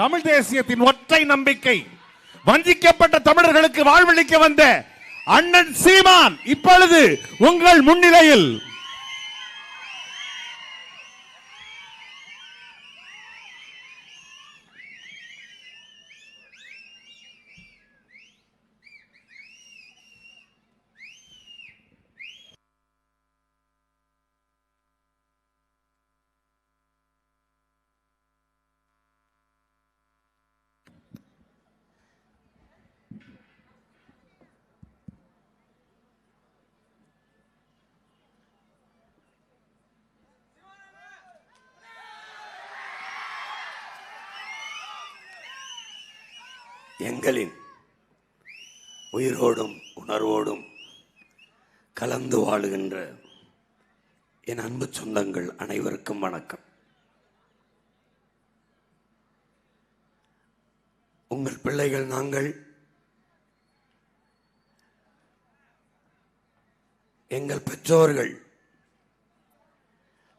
தமிழ் தேசியத்தின் ஒற்றை நம்பிக்கை, வஞ்சிக்கப்பட்ட தமிழர்களுக்கு வாழ்வளிக்க வந்த அண்ணன் சீமான் இப்பொழுது உங்கள் முன்னிலையில். எங்களின் உயிரோடும் உணர்வோடும் கலந்து வாழுகின்ற என் அன்பு சொந்தங்கள் அனைவருக்கும் வணக்கம். உங்கள் பிள்ளைகள் நாங்கள். எங்கள் பெற்றோர்கள்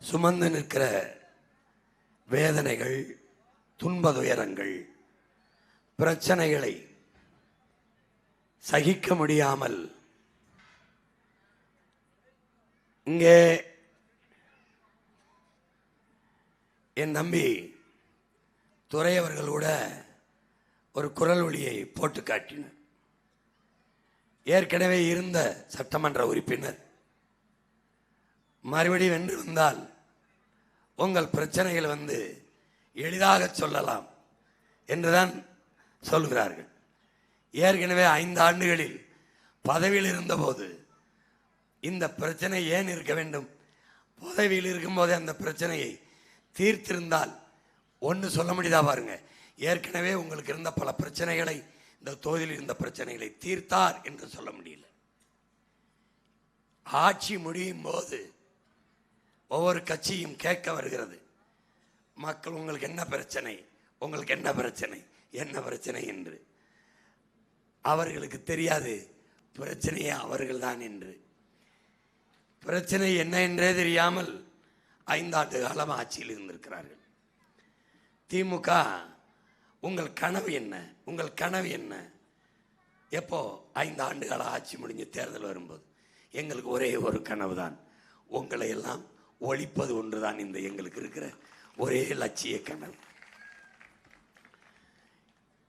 சுமந்து நிற்கிற வேதனைகள், துன்ப துயரங்கள், பிரச்சனைகளை சகிக்க முடியாமல் இங்கே என் நம்பி துரையவர்களோட ஒரு குரல் ஒலியை போட்டு காட்டினார். ஏற்கனவே இருந்த சட்டமன்ற உறுப்பினர் மறுபடியும் வென்று வந்தால் உங்கள் பிரச்சனைகள் எளிதாக சொல்லலாம் என்றுதான் சொல்கிறார்கள். ஏற்கனவே 5 ஆண்டுகளில் பதவியில் இருந்தபோது இந்த பிரச்சனை ஏன் இருக்க வேண்டும்? பதவியில் இருக்கும்போதே அந்த பிரச்சனையை தீர்த்திருந்தால் ஒன்று சொல்ல முடியுதா பாருங்க. ஏற்கனவே உங்களுக்கு இருந்த பல பிரச்சனைகளை, இந்த தொகுதியில் இருந்த பிரச்சனைகளை தீர்த்தார் என்று சொல்ல முடியல. ஆட்சி முடியும் போது ஒவ்வொரு கட்சியும் கேட்க வருகிறது, மக்கள் உங்களுக்கு என்ன பிரச்சனை, உங்களுக்கு என்ன பிரச்சனை, என்ன பிரச்சனை என்று. அவர்களுக்கு தெரியாது பிரச்சனையே அவர்கள்தான் என்று. பிரச்சனை என்ன என்றே தெரியாமல் 5 ஆண்டு காலம் ஆட்சியில் இருந்திருக்கிறார்கள். திமுக உங்கள் கனவு என்ன, உங்கள் கனவு என்ன? எப்போ 5 ஆண்டுகால ஆட்சி முடிஞ்சு தேர்தல் வரும்போது எங்களுக்கு ஒரே ஒரு கனவு தான், உங்களை எல்லாம் ஒழிப்பது ஒன்றுதான் இந்த எங்களுக்கு இருக்கிற ஒரே லட்சிய கனவு.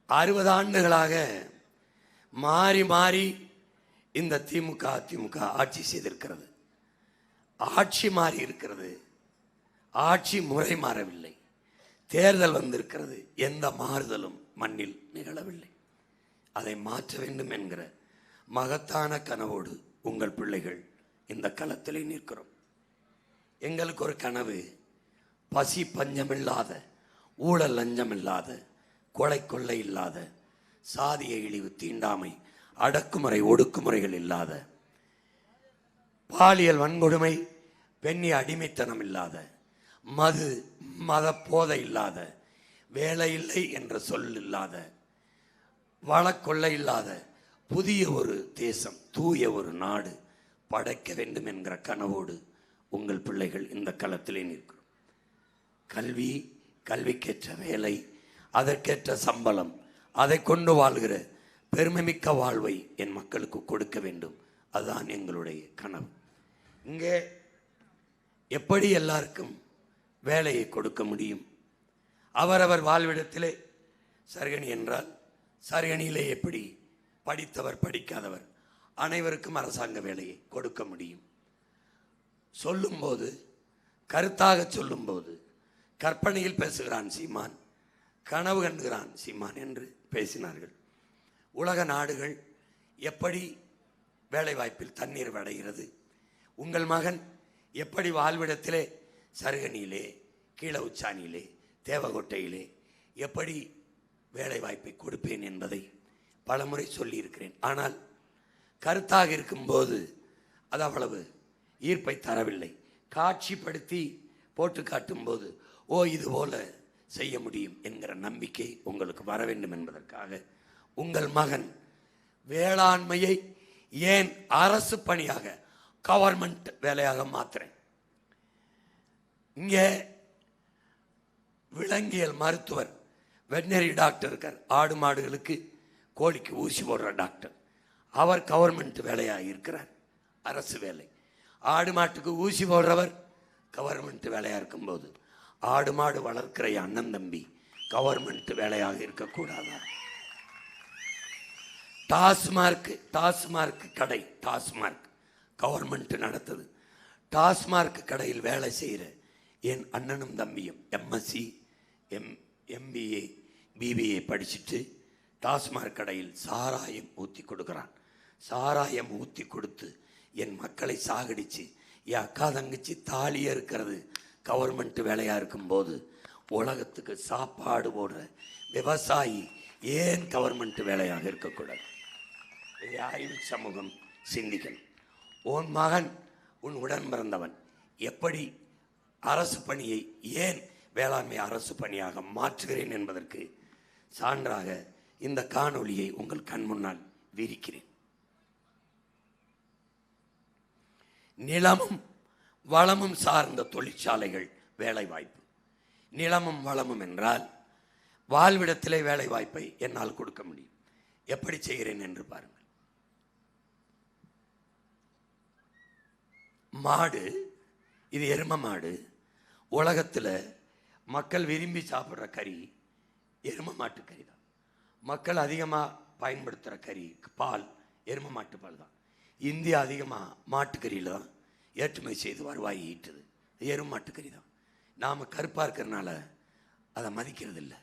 60 ஆண்டுகளாக மாறி மாறி இந்த திமுக அதிமுக ஆட்சி செய்திருக்கிறது. ஆட்சி மாறி இருக்கிறது, ஆட்சி முறை மாறவில்லை. தேர்தல் வந்திருக்கிறது, எந்த மாறுதலும் மண்ணில் நிகழவில்லை. அதை மாற்ற வேண்டும் என்கிற மகத்தான கனவோடு உங்கள் பிள்ளைகள் இந்த களத்திலே நிற்கிறோம். எங்களுக்கு ஒரு கனவு, பசி பஞ்சமில்லாத, ஊழல் லஞ்சம் இல்லாத, கொலை கொள்ளை இல்லாத, சாதிய இழிவு தீண்டாமை அடக்குமுறை ஒடுக்குமுறைகள் இல்லாத, பாலியல் வன்கொடுமை பெண்ணிய அடிமைத்தனம் இல்லாத, மது மத போதை இல்லாத, வேலை இல்லை என்ற சொல் இல்லாத, வளக்கொள்ளை இல்லாத புதிய ஒரு தேசம், தூய ஒரு நாடு படைக்க வேண்டும் என்கிற கனவோடு உங்கள் பிள்ளைகள் இந்த களத்திலே நிற்கிறோம். கல்வி, கல்விக்கேற்ற வேலை, அதற்கேற்ற சம்பளம், அதை கொண்டு வாழ்கிற பெருமைமிக்க வாழ்வை என் மக்களுக்கு கொடுக்க வேண்டும். அதுதான் எங்களுடைய கனவு. இங்கே எப்படி எல்லாருக்கும் வேலையை கொடுக்க முடியும்? அவரவர் வாழ்விடத்திலே சர்கணி என்றால் சர்கணியிலே எப்படி படித்தவர் படிக்காதவர் அனைவருக்கும் அரசாங்க வேலையை கொடுக்க முடியும்? சொல்லும்போது, கருத்தாக சொல்லும்போது கற்பனையில் பேசுகிறான் சீமான், கனவு கண்டுகிறான் சீமான் என்று பேசினார்கள். உலக நாடுகள் எப்படி வேலைவாய்ப்பில் தண்ணீர் அடைகிறது, உங்கள் மகன் எப்படி வாழ்விடத்திலே சருகணியிலே, கீழ உச்சாணியிலே, தேவகோட்டையிலே எப்படி வேலைவாய்ப்பை கொடுப்பேன் என்பதை பலமுறை சொல்லியிருக்கிறேன். ஆனால் கருத்தாக இருக்கும்போது அது அவ்வளவு ஈர்ப்பை தரவில்லை. காட்சிப்படுத்தி போட்டு காட்டும்போது ஓ இது போல செய்ய முடியும் என்கிற நம்பிக்கை உங்களுக்கு வர வேண்டும் என்பதற்காக உங்கள் மகன் வேளாண்மையை ஏன் அரசு பணியாக, கவர்மெண்ட் வேலையாக மாத்துறேன். இங்கே விலங்கியல் மருத்துவர் வெட்டினரி டாக்டர் இருக்கார், ஆடு மாடுகளுக்கு கோழிக்கு ஊசி போடுற டாக்டர். அவர் கவர்மெண்ட் வேலையாக இருக்கிறார், அரசு வேலை. ஆடு மாட்டுக்கு ஊசி போடுறவர் கவர்மெண்ட் வேலையாக இருக்கும்போது ஆடு மாடு வளர்க்கிற அண்ணன் தம்பி கவர்மெண்ட் வேலையாக இருக்கக்கூடாதா? டாஸ்மார்க் கடை, டாஸ்மார்க் கவர்மெண்ட் நடத்துது. டாஸ்மார்க் கடையில் வேலை செய்கிற என் அண்ணனும் தம்பியும் எம்எஸ்சி எம்பிஏ பிபிஏ படிச்சுட்டு டாஸ்மார்க் கடையில் சாராயம் ஊற்றி கொடுக்குறான். சாராயம் ஊற்றி கொடுத்து என் மக்களை சாகடிச்சு என் அக்கா தங்கச்சி தாலியே இருக்கிறது கவர்மெண்ட் வேலையாக இருக்கும்போது உலகத்துக்கு சாப்பாடு போடுற விவசாயி ஏன் கவர்மெண்ட் வேலையாக இருக்கக்கூடாது? ஆய்வு சமூகம் சிந்திக்கணும். உன் மகன் உன் உடன் பிறந்தவன் எப்படி அரசு பணியை ஏன் வேளாண்மை அரசு பணியாக மாற்றுகிறேன் என்பதற்கு சான்றாக இந்த காணொளியை உங்கள் கண் முன்னால் விரிக்கிறேன். நிலமும் வளமும் சார்ந்த தொழிற்சாலைகள் வேலை வாய்ப்பு. நிலமும் வளமும் என்றால் வாழ்விடத்திலே வேலை வாய்ப்பை என்னால் கொடுக்க முடியும். எப்படி செய்கிறேன் என்று பாருங்கள். மாடு, இது எரும மாடு. உலகத்தில் மக்கள் விரும்பி சாப்பிட்ற கறி எரும மாட்டு கறி தான். மக்கள் அதிகமாக பயன்படுத்துகிற கறி பால் எரும மாட்டு பால் தான். இந்தியா அதிகமாக மாட்டுக்கறியில் தான் ஏற்றுமதி செய்து வருவாய் ஈட்டுது, எரும மாட்டுக்கறி தான். நாம் கருப்பாக இருக்கிறனால அதை மதிக்கிறது இல்லை.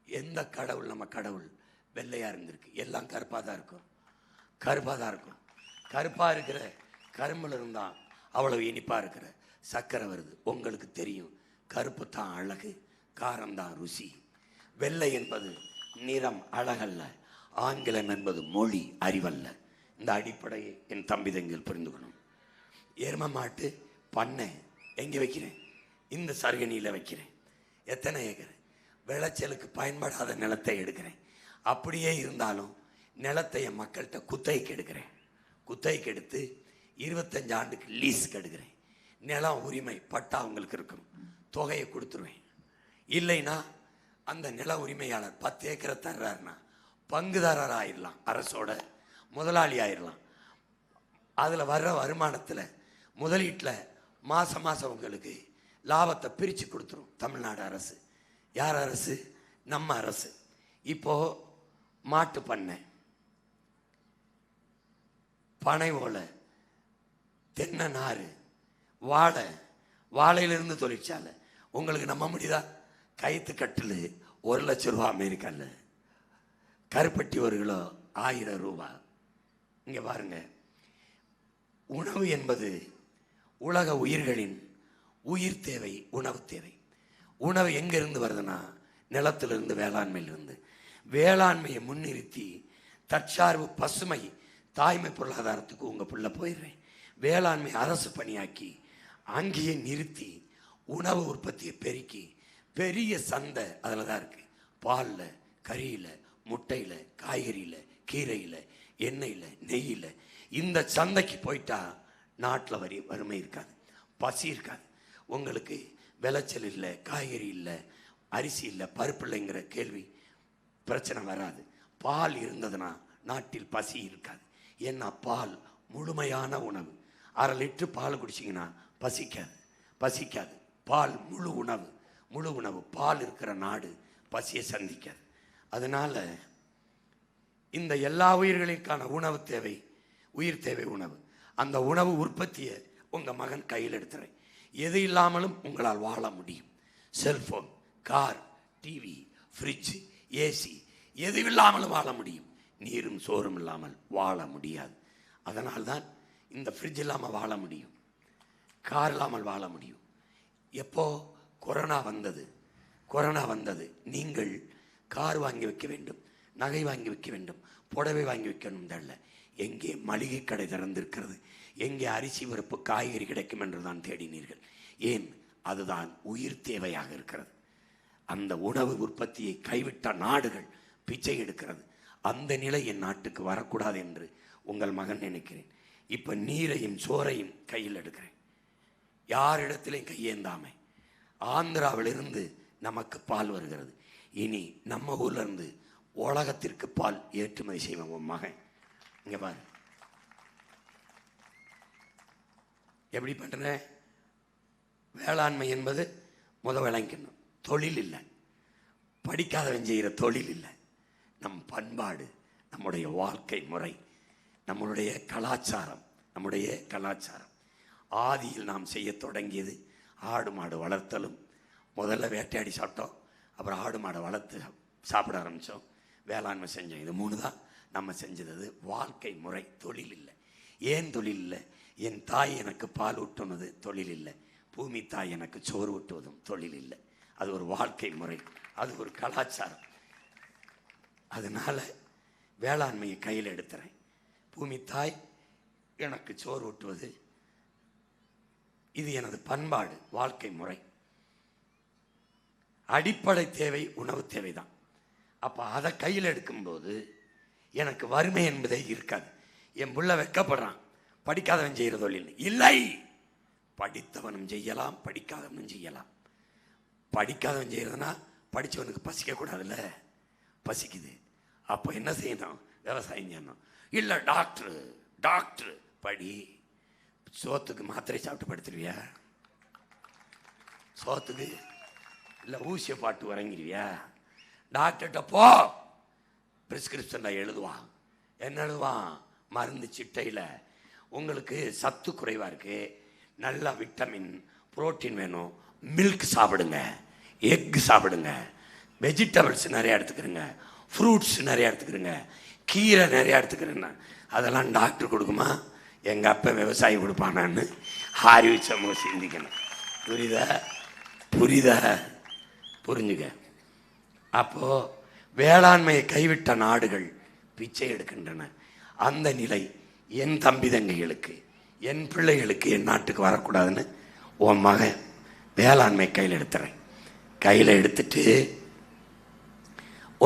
எந்த கடவுள் நம்ம கடவுள் வெள்ளையாக இருந்திருக்கு? எல்லாம் கருப்பாக தான் இருக்கும், கருப்பாக தான் இருக்கும். கருப்பாக இருக்கிற கரும்பில் இருந்தால் அவ்வளவு இனிப்பாக இருக்கிற சர்க்கரை வருது. உங்களுக்கு தெரியும், கருப்பு தான் அழகு, காரம்தான் ருசி. வெள்ளை என்பது நிறம், அழகல்ல. ஆங்கிலம் என்பது மொழி, அறிவல்ல. இந்த அடிப்படையை என் தம்பி தங்கில் புரிந்துக்கணும். எரும மாட்டு பண்ணை எங்கே வைக்கிறேன்? இந்த சருகணியில் வைக்கிறேன். எத்தனை ஏக்கர்? விளைச்சலுக்கு பயன்படாத நிலத்தை எடுக்கிறேன். அப்படியே இருந்தாலும் நிலத்தை என் மக்கள்கிட்ட குத்தகைக்கு எடுக்கிறேன். குத்தகைக்கு எடுத்து 25 ஆண்டுக்கு லீஸுக்கு எடுக்கிறேன். நிலம் உரிமை பட்டா அவங்களுக்கு இருக்கும், தொகையை கொடுத்துருவேன். இல்லைன்னா அந்த நில உரிமையாளர் 10 ஏக்கரை தர்றாருன்னா பங்குதாரர் ஆயிடலாம், அரசோட முதலாளி ஆயிடலாம். அதில் வர்ற வருமானத்தில் முதலீட்டில் மாதம் மாதம் உங்களுக்கு லாபத்தை பிரித்து கொடுத்துரும் தமிழ்நாடு அரசு. யார் அரசு? நம்ம அரசு. இப்போது மாட்டு பண்ணை, பனை ஓலை, தென்னை நாறு, வாழை, வாழையிலிருந்து தொழிற்சாலை. உங்களுக்கு நம்ப முடியுதா? கைத்து கட்டில் 1 லட்சம் ரூபா அமெரிக்காவில், கருப்பட்டி 1 கிலோ 1000 ரூபா. இங்கே பாருங்க, உணவு என்பது உலக உயிர்களின் உயிர் தேவை, உணவு தேவை. உணவு எங்கிருந்து வருதுன்னா நிலத்திலிருந்து, வேளாண்மையிலிருந்து. வேளாண்மையை முன்னிறுத்தி தற்சார்பு, பசுமை, தாய்மை பொருளாதாரத்துக்கு உங்கள் புள்ள போயிடுறேன். வேளாண்மை அரசு பணியாக்கி அங்கேயே நிறுத்தி உணவு உற்பத்தியை பெருக்கி பெரிய சந்தை அதில் தான் இருக்குது. பாலில், கறியில், முட்டையில், காய்கறியில், கீரையில், எண்ணெயில், நெய்யில். இந்த சந்தைக்கு போயிட்டா நாட்டில் வறுமை இருக்காது, பசி இருக்காது. உங்களுக்கு விளைச்சல் இல்லை, காய்கறி இல்லை, அரிசி இல்லை, பருப்பு இல்லைங்கிற கேள்வி பிரச்சனை வராது. பால் இருந்ததுன்னா நாட்டில் பசி இருக்காது. ஏன்னா பால் முழுமையான உணவு. 1/2 லிட்டர் பால் குடிச்சிங்கன்னா பசிக்காது. பால் முழு உணவு, முழு உணவு. பால் இருக்கிற நாடு பசியை சந்திக்காது. அதனால் இந்த எல்லா உயிர்களுக்கான உணவு தேவை, உயிர் தேவை உணவு. அந்த உணவு உற்பத்தியை உங்கள் மகன் கையில் எடுத்துறேன். எது இல்லாமலும் உங்களால் வாழ முடியும். Cellphone, car, TV, fridge, AC, எது இல்லாமலும் வாழ முடியும். நீரும் சோறும் இல்லாமல் வாழ முடியாது. அதனால்தான் இந்த ஃப்ரிட்ஜ் இல்லாமல் வாழ முடியும், கார் இல்லாமல் வாழ முடியும். எப்போ கொரோனா வந்தது, நீங்கள் கார் வாங்கி வைக்க வேண்டும், நகை வாங்கி வைக்க வேண்டும், புடவை வாங்கி வைக்கணும் அல்ல. எங்கே மளிகை கடை திறந்திருக்கிறது, எங்கே அரிசி பருப்பு காய்கறி கிடைக்கும் என்று தான் தேடினீர்கள். ஏன்? அதுதான் உயிர் தேவையாக இருக்கிறது. அந்த உணவு உற்பத்தியை கைவிட்ட நாடுகள் பிச்சை எடுக்கிறது. அந்த நிலை என் நாட்டுக்கு வரக்கூடாது என்று உங்கள் மகன் நினைக்கிறேன். இப்போ நீரையும் சோறையும் கையில் எடுக்கிறேன். யாரிடத்திலையும் கையேந்தாமை. ஆந்திராவிலிருந்து நமக்கு பால் வருகிறது. இனி நம்ம ஊர்ல இருந்து உலகத்திற்கு பால் ஏற்றுமதி செய்வோம். உன் மகன் இங்க பாரு எப்படி பண்ற. வேளாண்மை என்பது விளங்கணும். தொழில் இல்லை, படிக்காதவன் செய்கிற தொழில் இல்லை. நம் பண்பாடு, நம்முடைய வாழ்க்கை முறை, நம்மளுடைய கலாச்சாரம். நம்முடைய கலாச்சாரம் ஆதியில் நாம் செய்ய தொடங்கியது ஆடு மாடு வளர்த்தலும். முதல்ல வேட்டையாடி சாப்பிட்டோம், அப்புறம் ஆடு மாடை வளர்த்து சாப்பிட ஆரம்பித்தோம், வேளாண்மை செஞ்சோம். இது 3 தான் நம்ம செஞ்சது. வாழ்க்கை முறை, தொழில் இல்லை. ஏன் தொழில் இல்லை? என் தாய் எனக்கு பால் ஊட்டுனது தொழில் இல்லை, பூமி தாய் எனக்கு சோறு ஊட்டுவதும் தொழில் இல்லை. அது ஒரு வாழ்க்கை முறை, அது ஒரு கலாச்சாரம். அதனால வேளாண்மையை கையில் எடுத்துறேன். பூமி தாய் எனக்கு சோறு ஊட்டுவது இது எனது பண்பாடு, வாழ்க்கை முறை. அடிப்படை தேவை உணவு தேவைதான். அப்ப அதை கையில் எடுக்கும்போது எனக்கு வறுமை என்பதே இருக்காது. என் புள்ள வெட்கப்படுறான், படிக்காதவன் செய்கிற தொழில் இல்லை. படித்தவனும் செய்யலாம், படிக்காதவனும் செய்யலாம். படிக்காதவன் செய்யறதுனா படித்தவனுக்கு பசிக்க கூடாதுல்ல, பசிக்குது. அப்போ என்ன செய்யணும்? விவசாயம் செய்யணும். இல்லை டாக்டர் டாக்டர் படி. சோத்துக்கு மாத்திரை சாப்பிட்டு படுத்துருவியா? சோத்துக்கு இல்லை ஊசியை பாட்டு வழங்கிடுவியா? டாக்டர்கிட்ட போ, பிரிஸ்கிரிப்ஷனில் எழுதுவான். என்ன எழுதுவான்? மருந்து சிட்டையில் உங்களுக்கு சத்து குறைவாக இருக்கு, நல்ல விட்டமின் புரோட்டீன் வேணும், மில்க் சாப்பிடுங்க, எக் சாப்பிடுங்க, வெஜிடபிள்ஸ் நிறையா எடுத்துக்கிறங்க, ஃப்ரூட்ஸ் நிறையா எடுத்துக்கிறங்க, கீரை நிறையா எடுத்துக்கிறேன்னு. அதெல்லாம் டாக்டர் கொடுக்குமா? எங்கள் அப்பா விவசாயி கொடுப்பானான்னு ஆர்வம் சிந்திக்கணும். புரியுதா? புரிஞ்சுக்க. அப்போ வேளாண்மையை கைவிட்ட நாடுகள் பிச்சை எடுக்கின்றன. அந்த நிலை என் தம்பி தங்கைகளுக்கு, என் பிள்ளைகளுக்கு, என் நாட்டுக்கு வரக்கூடாதுன்னு உன் மகன் வேளாண்மை கையில் எடுத்துறேன். கையில் எடுத்துட்டு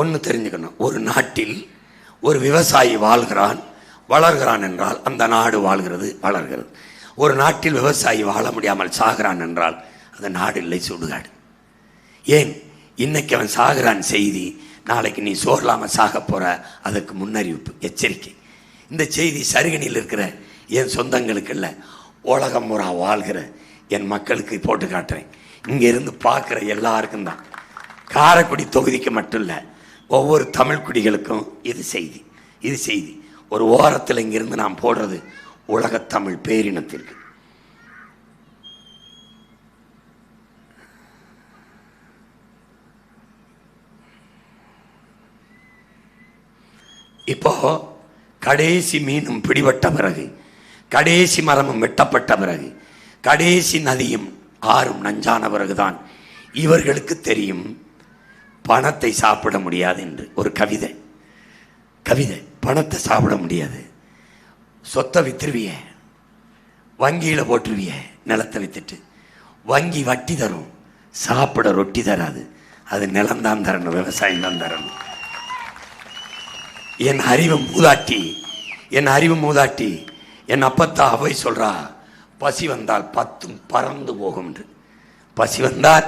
ஒன்று தெரிஞ்சுக்கணும். ஒரு நாட்டில் ஒரு விவசாயி வாழ்கிறான், வளர்கிறான் என்றால் அந்த நாடு வாழ்கிறது, வளர்கிறது. ஒரு நாட்டில் விவசாயி வாழ முடியாமல் சாகிறான் என்றால் அந்த நாடு இல்லை, சுடுகாடு. ஏன்? இன்னைக்கு அவன் சாகிறான் செய்தி, நாளைக்கு நீ சோர்லாம சாக போற, அதுக்கு முன்னறிவிப்பு, எச்சரிக்கை. இந்த செய்தி சருகனில் இருக்கிற என் சொந்தங்களுக்கு இல்லை, உலகம் முறா வாழ்கிற என் மக்களுக்கு போட்டு காட்டுறேன். இங்கே இருந்து பார்க்குற எல்லாருக்கும் தான். காரைக்குடி தொகுதிக்கு மட்டும் இல்லை, ஒவ்வொரு தமிழ் குடிகளுக்கும் இது செய்தி. இது செய்தி ஒரு ஓரத்தில் இங்கிருந்து நாம் போடுறது உலகத்தமிழ் பேரினத்திற்கு. இப்போ கடைசி மீனும் பிடிபட்ட பிறகு, கடைசி மரமும் வெட்டப்பட்ட பிறகு, கடைசி நதியும் ஆறும் நஞ்சான பிறகுதான் இவர்களுக்கு தெரியும் பணத்தை சாப்பிட முடியாது என்று. ஒரு கவிதை, பணத்தை சாப்பிட முடியாது. சொத்தை வித்துருவிய, வங்கியில் போட்டுருவிய, நிலத்தை வித்துட்டு. வங்கி வட்டி தரும், சாப்பிட ரொட்டி தராது. அது நிலம்தான் தரணும், விவசாயம் தான் தரணும். என் அறிவு மூதாட்டி என் அப்பத்தா அவை சொல்றா, பசி வந்தால் 10 பறந்து போகும் என்று. பசி வந்தால்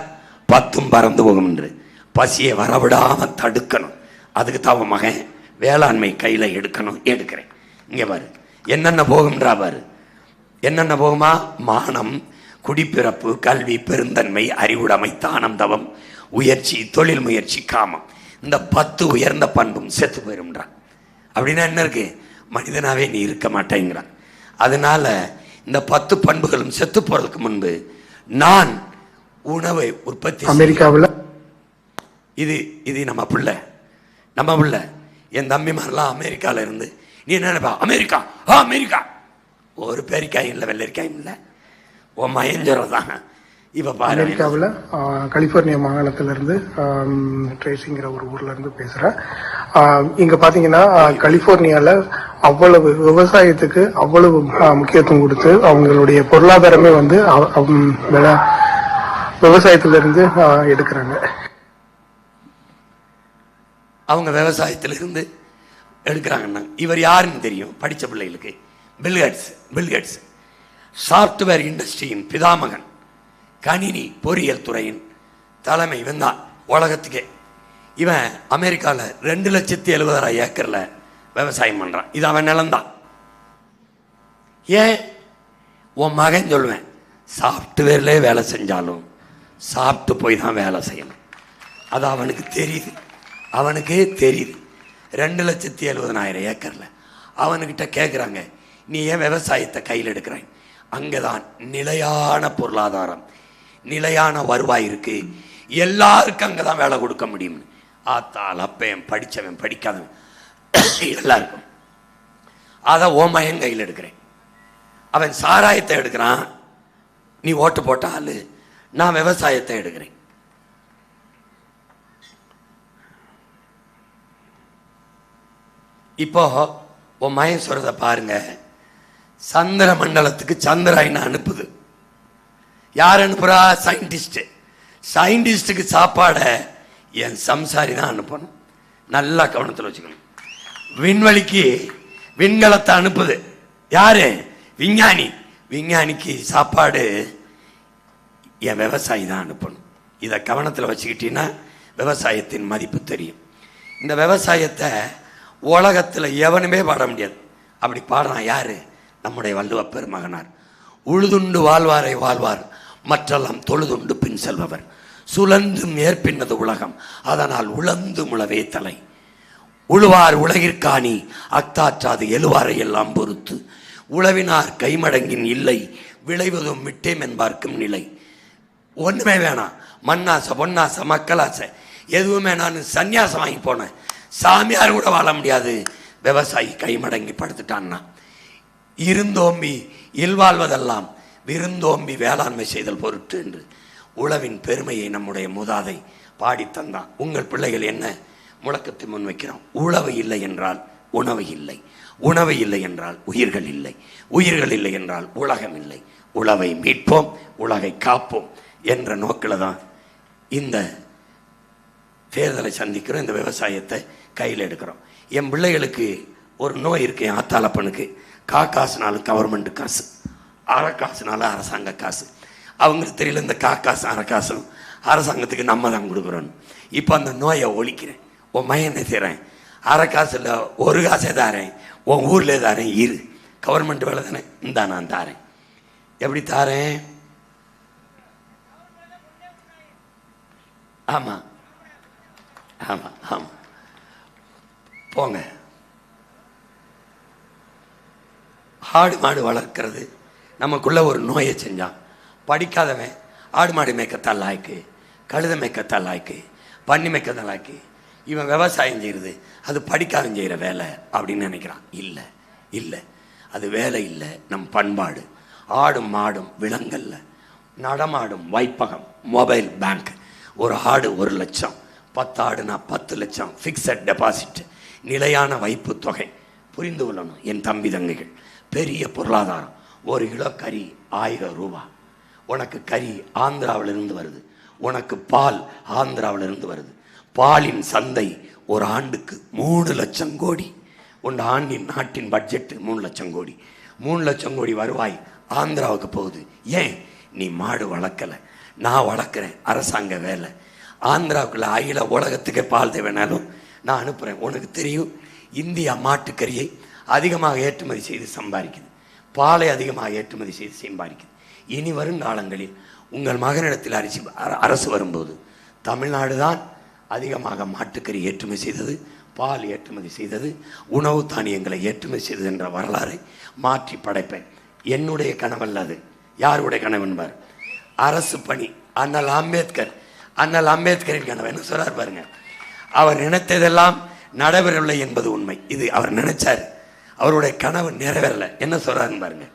10 பறந்து போகும் என்று. பசியை வரவிடாம தடுக்கணும். அதுக்கு தான் உன் மகன் வேளாண்மை கையில எடுக்கணும். எடுக்கிறேன். இங்க பாரு என்னென்ன போகும்ன்றா பாரு. என்னென்ன போகுமா? மானம், குடிப்பிறப்பு, கல்வி, பெருந்தன்மை, அறிவுடைமை, தானம், தவம், உயர்ச்சி, தொழில் முயற்சி, காமம். இந்த 10 உயர்ந்த பண்பும் செத்து போயிரும்ன்றான். அப்படின்னா என்ன இருக்கு? மனிதனாவே நீ இருக்க மாட்டேங்கிறான். அதனால இந்த 10 பண்புகளும் செத்து போறதுக்கு முன்பு நான் உணவை உற்பத்தி அமெரிக்காவில் இது நம்ம பிள்ளை. என் தம்பிமாரெல்லாம் அமெரிக்கால இருந்து நீ என்ன நினைப்பா? அமெரிக்கா ஒரு பேரிக்காயும் இல்லை, வெள்ளரிக்காயும் இல்லை, உன் மயஞ்சரம் தான். இப்ப பாரு, அமெரிக்காவில் கலிபோர்னியா மாகாணத்திலிருந்து ட்ரேசிங்கிற ஒரு ஊர்ல இருந்து பேசுறேன். இங்க பாத்தீங்கன்னா கலிபோர்னியால அவ்வளவு விவசாயத்துக்கு அவ்வளவு முக்கியத்துவம் கொடுத்து அவங்களுடைய பொருளாதாரமே வந்து விவசாயத்திலிருந்து எடுக்கிறாங்க. அவங்க விவசாயத்திலிருந்து எடுக்கிறாங்கன்னா இவர் யாருன்னு தெரியும் படிச்ச பிள்ளைகளுக்கு? பில்கேட்ஸ் சாஃப்ட்வேர் இண்டஸ்ட்ரியின் பிதாமகன், கணினி பொறியியல் துறையின் தலைமை வந்தான் உலகத்துக்கே. இவன் அமெரிக்காவில் 2,70,000 ஏக்கர்ல விவசாயம் பண்றான். இது அவன் நிலம்தான். ஏன் உன் மகன் சொல்லுவேன், சாஃப்ட்வேர்லேயே வேலை செஞ்சாலும் சாப்பிட்டு போய் தான் வேலை செய்யணும். அது அவனுக்கு தெரியுது, அவனுக்கே தெரியுது. 2,70,000 ஏக்கர்ல அவனுக்கிட்ட கேட்குறாங்க, நீ ஏன் விவசாயத்தை கையில் எடுக்கிறாய்? அங்கதான் நிலையான பொருளாதாரம், நிலையான வருவாய் இருக்கு. எல்லாருக்கும் அங்கதான் வேலை கொடுக்க முடியும். ஆத்தாள் அப்பன் படித்தவன் படிக்காதவன் எல்லாருக்கும். அதை ஓமயன் கையில் எடுக்கிறேன். அவன் சாராயத்தை எடுக்கிறான், நீ ஓட்டு போட்ட ஆளு. நான் விவசாயத்தை எடுக்கிறேன். இப்போ உன் மயன் சொல்றத பாருங்க. சந்திர மண்டலத்துக்கு சந்திராயனை அனுப்புது. யார் அனுப்புறா? சயின்டிஸ்ட். சயின்டிஸ்டுக்கு சாப்பாட என் சம்சாரி தான் அனுப்பணும். நல்லா கவனத்தில் வச்சுக்கணும். விண்வெளிக்கு விண்கலத்தை அனுப்புது யாரு? விஞ்ஞானி. விஞ்ஞானிக்கு சாப்பாடு என் விவசாயி தான் அனுப்பணும். இதை கவனத்தில் வச்சுக்கிட்டீங்கன்னா விவசாயத்தின் மதிப்பு தெரியும். இந்த விவசாயத்தை உலகத்தில் எவனுமே பாட முடியாது. அப்படி பாடுறான் யாரு? நம்முடைய வள்ளுவ பெருமகனார். உழுதுண்டு வாழ்வாரை வாழ்வார், மற்றெல்லாம் தொழுதுண்டு பின் செல்பவர். சுழந்து மேற்பின்னது உலகம், அதனால் உழந்து முழவே தலை. உழுவார் உலகிற்காணி, அக்தாற்றாது எழுவாரை எல்லாம் பொறுத்து. உழவினார் கைமடங்கின் இல்லை, விளைவதும் மிட்டேம் என்பார்க்கும் நிலை. ஒன்றுமே வேணாம், மண்ணாசை பொன்னாசை மக்களாசை எதுவுமே. நான் சன்னியாசம் வாங்கி போனேன், சாமியார் கூட வாழ முடியாது. விவசாயி கைமடங்கி படுத்துட்டான்னா. இருந்தோம்பி இல்வாழ்வதெல்லாம் விருந்தோம்பி வேளாண்மை செய்தல் பொருட்டு என்று உழவின் பெருமையை நம்முடைய மூதாதை பாடித்தந்தான். உங்கள் பிள்ளைகள் என்ன முழக்கத்தை முன்வைக்கிறோம்? உழவு இல்லை என்றால் உணவு இல்லை, உணவு இல்லை என்றால் உயிர்கள் இல்லை, உயிர்கள் இல்லை என்றால் உலகம் இல்லை. உழவை மீட்போம், உலகை காப்போம் என்ற நோக்கில் தான் இந்த தேர்தலை சந்திக்கிறோம். இந்த விவசாயத்தை கையில் எடுக்கிறோம். என் பிள்ளைகளுக்கு ஒரு நோய் இருக்கு. என் ஆத்தாளப்பனுக்கு காசுனாலும் கவர்மெண்ட் காசு, அரைக்காசுனால அரசாங்க காசு. அவங்களுக்கு தெரியல இந்த காசு அரைக்காசும் அரசாங்கத்துக்கு நம்ம தான் கொடுக்குறோன்னு. இப்போ அந்த நோயை ஒழிக்கிறேன். உன் மையனை செய்கிறேன். அரைக்காசில் ஒரு காசே தாரேன், உன் ஊரில் தாரேன். இரு, கவர்மெண்ட் வேலை தானே, இந்தா நான் தாரேன். எப்படி தாரேன்? ஆமாம் ஆமாம் ஆமாம். போங்க. ஆடு மாடு வளர்க்கிறது நமக்குள்ள ஒரு நோயை செஞ்சான். படிக்காதவன் ஆடு மாடு மேய்க்கத்தான் லாய்க்கு, கழுத மேய்க்கத்தான் லாய்க்கு, பன்னி மேய்க்கத்தான் லாய்க்கு. இவன் விவசாயம் செய்கிறது அது படிக்காதவன் செய்கிற வேலை அப்படின்னு நினைக்கிறான். இல்லை இல்லை, அது வேலை இல்லை, நம் பண்பாடு. ஆடும் மாடும் விலங்கல்ல, நடமாடும் வைப்பகம், மொபைல் பேங்க். ஒரு ஆடு 1 லட்சம், 10 ஆடுனா 10 லட்சம் ஃபிக்ஸட் டெபாசிட், நிலையான வைப்பு தொகை. புரிந்து கொள்ளணும் என் தம்பி தங்கைகள். பெரிய பொருளாதாரம். 1 கிலோ கறி 1000 ரூபா. உனக்கு கறி ஆந்திராவிலிருந்து வருது, உனக்கு பால் ஆந்திராவிலிருந்து வருது. பாலின் சந்தை ஒரு ஆண்டுக்கு 3 லட்சம் கோடி. உன் நாட்டின் பட்ஜெட் 3 லட்சம் கோடி. 3 லட்சம் கோடி வருவாய் ஆந்திராவுக்கு போகுது. ஏன்? நீ மாடு வளர்க்கலை, நான் வளர்க்குறேன். அரசாங்க வேலை. ஆந்திராவுக்குள்ள அகில உலகத்துக்கே பால் தேவைனாலும் நான் அனுப்புகிறேன். உனக்கு தெரியும், இந்தியா மாட்டுக்கறியை அதிகமாக ஏற்றுமதி செய்து சம்பாதிக்குது, பாலை அதிகமாக ஏற்றுமதி செய்து சம்பாதிக்குது. இனி வருங்காலங்களில் உங்கள் மகனிடத்தில் அரசு வரும்போது தமிழ்நாடு தான் அதிகமாக மாட்டுக்கறி ஏற்றுமதி செய்தது, பால் ஏற்றுமதி செய்தது, உணவு தானியங்களை ஏற்றுமதி செய்தது என்ற வரலாறை மாற்றி படைப்பேன். என்னுடைய கனவல்ல அது. யாருடைய கனவு என்பார்? அரசு பணி. அண்ணல் அம்பேத்கரின் கனவு என்ன சொல்றார் பாருங்க. அவர் நினைத்ததெல்லாம் நடைபெறவில்லை என்பது உண்மை. இது அவர் நினைச்சார், அவருடைய கனவு நிறைவேறல. என்ன சொல்றாருன்னு பாருங்க.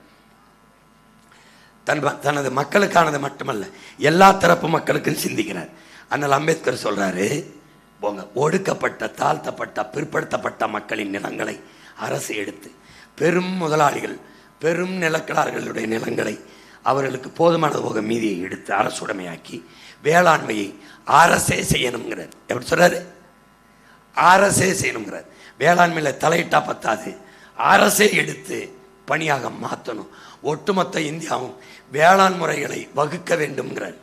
தனது மக்களுக்கானது மட்டுமல்ல, எல்லா தரப்பு மக்களுக்கும் சிந்திக்கிறார். அண்ணல் அம்பேத்கர் சொல்றாரு, போங்க, ஒடுக்கப்பட்ட தாழ்த்தப்பட்ட பிற்படுத்தப்பட்ட மக்களின் நிலங்களை அரசு எடுத்து, பெரும் முதலாளிகள் பெரும் நிலக்கலார்களுடைய நிலங்களை அவர்களுக்கு போதுமான போக மீதியை எடுத்து அரசுடைமையாக்கி வேளாண்மையை அரசே செய்யணுங்கிறார். எப்படி சொல்றாரு? அரசே செய்யணுங்கிறார். வேளாண்மையில் தலையிட்டா பத்தாது, அரசே எடுத்து பணியாக மாற்றணும். ஒட்டுமொத்த இந்தியாவும் வேளாண் முறைகளை வகுக்க வேண்டும்ங்கிறார்.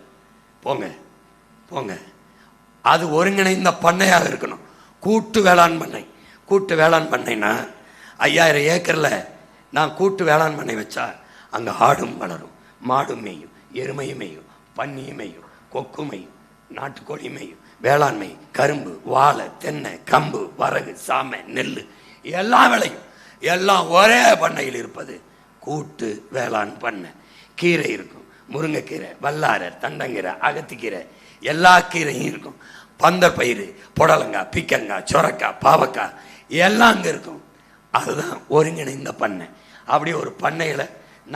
போங்க போங்க, அது ஒருங்கிணைந்த பண்ணையாக இருக்கணும். கூட்டு வேளாண் பண்ணை. கூட்டு வேளாண் பண்ணைனா 5000 ஏக்கரில் நான் கூட்டு வேளாண் பண்ணை வச்சா அங்கே ஆடும் வளரும், மாடும் மேயும், எருமையும் மேயும், பன்னியும் மேயும், கொக்கு மேயும், நாட்டுக்கோழி மேயும், வேளாண்மை, கரும்பு, வாழை, தென்னை, கம்பு, வரகு, சாமை, நெல் எல்லாம் விளையும். எல்லாம் ஒரே பண்ணையில் இருப்பது கூட்டு வேளாண் பண்ணை. கீரை இருக்கும், முருங்கைக்கீரை, வல்லாரை, தண்டங்கீரை, அகத்திக்கீரை, எல்லா கீரையும் இருக்கும். பந்தர் பயிறு, புடலங்காய், பிக்கங்காய், சொரக்காய், பாவக்காய் எல்லாம் அங்கே இருக்கும். அதுதான் ஒருங்கிணைந்த பண்ணை. அப்படி ஒரு பண்ணையில்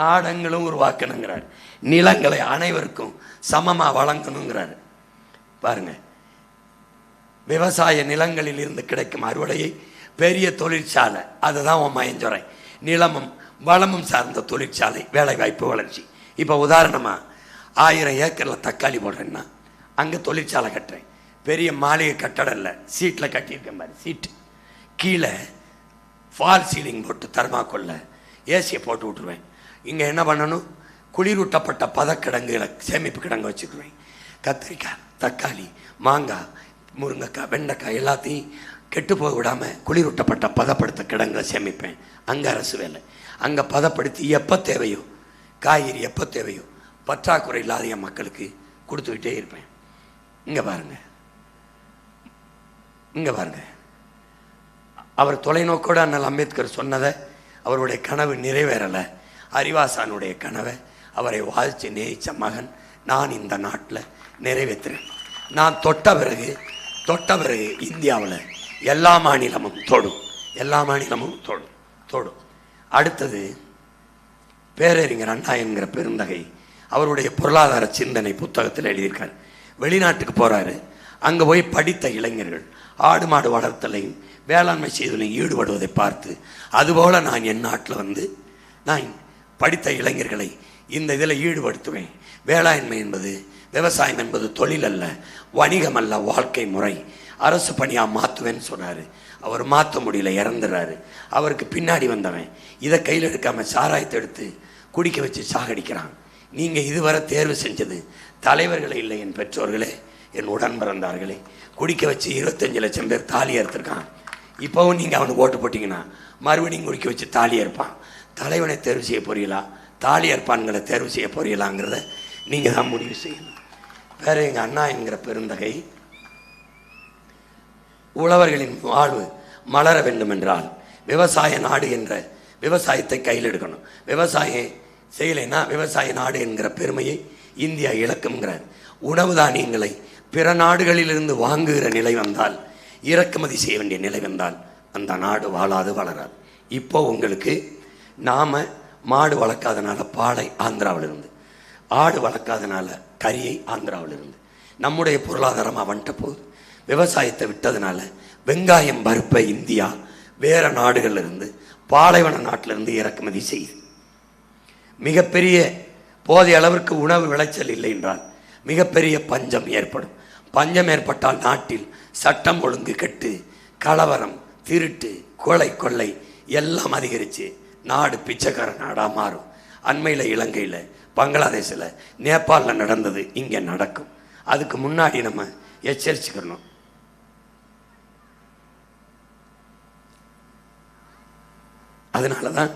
நாடங்களும் உருவாக்கணுங்கிறார். நிலங்களை அனைவருக்கும் சமமாக வழங்கணுங்கிறார். பாருங்க, விவசாய நிலங்களில் இருந்து கிடைக்கும் அறுவடையை பெரிய தொழிற்சாலை, அதுதான் உன் மயஞ்சொரை. நிலமும் வளமும் சார்ந்த தொழிற்சாலை, வேலை வாய்ப்பு, வளர்ச்சி. இப்போ உதாரணமாக 1000 ஏக்கரில் தக்காளி போடுறேன்னா அங்கே தொழிற்சாலை கட்டுறேன். பெரிய மாளிகை கட்டடம் இல்லை, சீட்டில் கட்டியிருக்கேன் பாரு, சீட்டு. கீழே ஃபால் சீலிங் போட்டு தர்மாக்கோல்ல ஏசியை போட்டு விட்டுருவேன். இங்கே என்ன பண்ணணும், குளிரூட்டப்பட்ட பதக்கிடங்குகளை சேமிப்பு கிடங்கு வச்சுக்குவேன். கத்திரிக்காய், தக்காளி, மாங்காய், முருங்கைக்காய், வெண்டைக்காய் எல்லாத்தையும் கெட்டு போக விடாமல் குளிரூட்டப்பட்ட பதப்படுத்த கிடங்குகளை சேமிப்பேன். அங்கே அரசு வேலை. அங்கே பதப்படுத்தி எப்போ தேவையோ, காய்கறி எப்போ தேவையோ பற்றாக்குறை இல்லாத என் மக்களுக்கு கொடுத்துக்கிட்டே இருப்பேன். இங்கே பாருங்க, இங்கே பாருங்க, அவர் தொலைநோக்கோடு அண்ணல் அம்பேத்கர் சொன்னதை, அவருடைய கனவு நிறைவேறலை. அறிவாசானுடைய கனவை, அவரை வாழ்த்து நேசித்த மகன் நான் இந்த நாட்டில் நிறைவேற்றுறேன். நான் தொட்ட பிறகு இந்தியாவில் எல்லா மாநிலமும் தொடும், எல்லா மாநிலமும் தொடும். அடுத்தது பேரறிஞர் அண்ணா என்கிற பெருந்தகை அவருடைய பொருளாதார சிந்தனை புத்தகத்தில் எழுதியிருக்கார். வெளிநாட்டுக்கு போகிறாரு. அங்கே போய் படித்த இளைஞர்கள் ஆடு மாடு வளர்த்தலையும் வேளாண்மை செய்தலையும் ஈடுபடுவதை பார்த்து, அதுபோல் நான் என் நாட்டில் நான் படித்த இளைஞர்களை இந்த இதில் ஈடுபடுத்துவேன். வேளாண்மை என்பது, விவசாயம் என்பது தொழில் அல்ல, வணிகம் அல்ல, வாழ்க்கை முறை. அரசு பணியாக மாற்றுவேன்னு சொன்னார். அவர் மாற்ற முடியல, இறந்துடுறாரு. அவருக்கு பின்னாடி வந்தவன் இதை கையில் எடுக்காமல் சாராயத்தை எடுத்து குடிக்க வச்சு சாகடிக்கிறான். நீங்கள் இதுவரை தேர்வு செஞ்சது தலைவர்களே இல்லை, என் பெற்றோர்களே, என் உடன் பிறந்தார்களே. குடிக்க வச்சு 25 லட்சம் பேர் தாலி அறுத்துருக்கான். இப்போவும் நீங்கள் அவனுக்கு ஓட்டு போட்டிங்கன்னா மறுபடியும் குடிக்க வச்சு தாலி அறுப்பான். தலைவனை தேர்வு செய்ய போறீங்களா, தாலி அறுப்பான்களை தேர்வு செய்ய போறீங்களாங்கிறத நீங்கள் தான் முடிவு செய்யணும். வேற எங்கள் அண்ணா என்கிற பெருந்தகை, உழவர்களின் வாழ்வு மலர வேண்டும் என்றால் விவசாய நாடு என்ற விவசாயத்தை கையில் எடுக்கணும். விவசாயம் செய்யலைன்னா விவசாய நாடு என்கிற பெருமையை இந்தியா இழக்கும்ங்கிறார். உணவு தானியங்களை பிற நாடுகளிலிருந்து வாங்குகிற நிலை வந்தால், இறக்குமதி செய்ய வேண்டிய நிலை வந்தால் அந்த நாடு வாழாது, வளராது. இப்போ உங்களுக்கு நாம் மாடு வளர்க்காதனால பாலை ஆந்திராவிலிருந்து, ஆடு வளர்க்காதனால கரியை ஆந்திராவிலிருந்து நம்முடைய பொருளாதாரமாக வந்துட்ட போகுது. விவசாயத்தை விட்டதுனால வெங்காயம், பருப்பை இந்தியா வேற நாடுகளிலிருந்து, பாலைவன நாட்டிலிருந்து இறக்குமதி செய்யுது. மிகப்பெரிய போதிய அளவிற்கு உணவு விளைச்சல் இல்லை என்றால் மிகப்பெரிய பஞ்சம் ஏற்படும். பஞ்சம் ஏற்பட்டால் நாட்டில் சட்டம் ஒழுங்கு கெட்டு, கலவரம், திருட்டு, கொள்ளை எல்லாம் அதிகரித்து நாடு பிச்சைக்கார நாடாக மாறும். அண்மையில் இலங்கையில், பங்களாதேஷில், நேபாளில் நடந்தது இங்கே நடக்கும். அதுக்கு முன்னாடி நம்ம எச்சரிச்சுக்கணும். அதனால தான்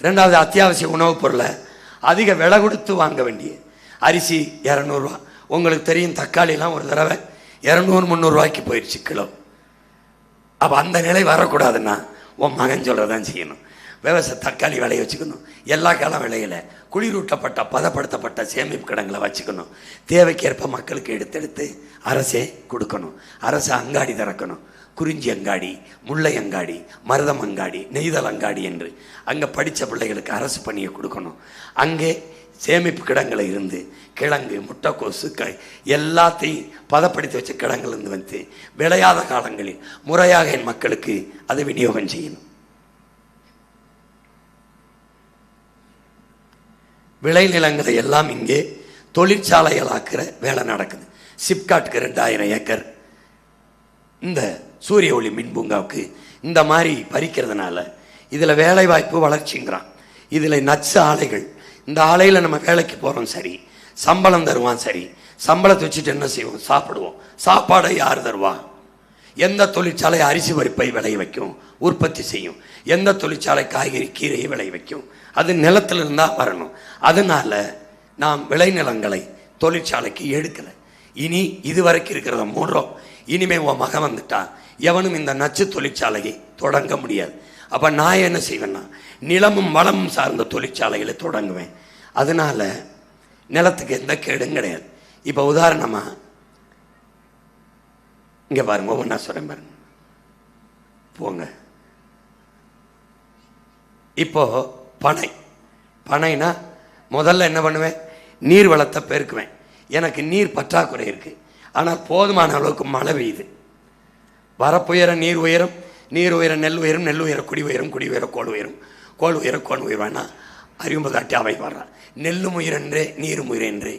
ரெண்டாவது, அத்தியாவசிய உணவுப் பொருளை அதிக விலை கொடுத்து வாங்க வேண்டிய அரிசி 200 ரூபா. உங்களுக்கு தெரியும், தக்காளிலாம் ஒரு தடவை 200-300 ரூபாய்க்கு போயிடுச்சு கிலோ. அப்போ அந்த நிலை வரக்கூடாதுன்னா உன் மகன் சொல்கிறதான் செய்யணும். தக்காளி விளைய வச்சுக்கணும். எல்லா காலம் விளையில குளிரூட்டப்பட்ட பதப்படுத்தப்பட்ட சேமிப்பு கிடங்களை வச்சுக்கணும். தேவைக்கேற்ப மக்களுக்கு எடுத்தெடுத்து அரசே கொடுக்கணும். அரசு அங்காடி திறக்கணும். குறிஞ்சி அங்காடி, முல்லை அங்காடி, மருதம் அங்காடி, நெய்தல் அங்காடி என்று அங்கே படித்த பிள்ளைகளுக்கு அரசு பணியை கொடுக்கணும். அங்கே சேமிப்பு கிடங்களை இருந்து கிழங்கு, முட்டைக்கோசு, எல்லாத்தையும் பதப்படுத்தி வச்ச கிடங்கிலிருந்து வந்து விளையாத காலங்களில் முறையாக என் மக்களுக்கு அதை விநியோகம் செய்யணும். விளைநிலங்களை எல்லாம் இங்கே தொழிற்சாலைகளாக்குற வேலை நடக்குது. சிப்காட்டுக்கு 2000 ஏக்கர் இந்த சூரிய ஒளி மின் பூங்காவுக்கு இந்த மாதிரி பறிக்கிறதுனால இதில் வேலை வாய்ப்பு வளர்ச்சிங்கிறான். இதில் நச்சு ஆலைகள், இந்த ஆலையில் நம்ம வேலைக்கு போகிறோம் சரி, சம்பளம் தருவான் சரி, சம்பளத்தை வச்சுட்டு என்ன செய்வோம்? சாப்பிடுவோம். சாப்பாடை யார் தருவா? எந்த தொழிற்சாலை அரிசி பருப்பை விளைய வைக்கும், உற்பத்தி செய்யும்? எந்த தொழிற்சாலை காய்கறி கீரையை விளைய வைக்கும்? அது நிலத்தில் இருந்தால் வரணும். அதனால நாம் விளைநிலங்களை தொழிற்சாலைக்கு எடுக்கலை. இனி இதுவரைக்கும் இருக்கிறத மூடுறோம். இனிமே உன் மகன் வந்துட்டா எவனும் இந்த நச்சு தொழிற்சாலையை தொடங்க முடியாது. அப்போ நான் என்ன செய்வேன்னா, நிலமும் வளமும் சார்ந்த தொழிற்சாலைகளை தொடங்குவேன். அதனால நிலத்துக்கு எந்த கேடும் கிடையாது. இப்போ உதாரணமாக இங்கே பாருங்க, ஒவ்வொன்றா சொல்கிறேன் பாருங்க. போங்க. இப்போ பனைனா முதல்ல என்ன பண்ணுவேன்? நீர் வளத்தை பெருக்குவேன். எனக்கு நீர் பற்றாக்குறை இருக்கு, ஆனால் போதுமான அளவுக்கு மழை பெய்யுது. வரப்புயர நீர் உயரம், நீர் உயர நெல் உயரம், நெல் உயர குடி உயரம், குடி உயர கோல் உயரம், கோல் உயர கோல் உயர்வானா அறிவும்பது காட்டி அவை வர்றான். நெல்லும் உயிரென்றே நீரும் உயிரென்றே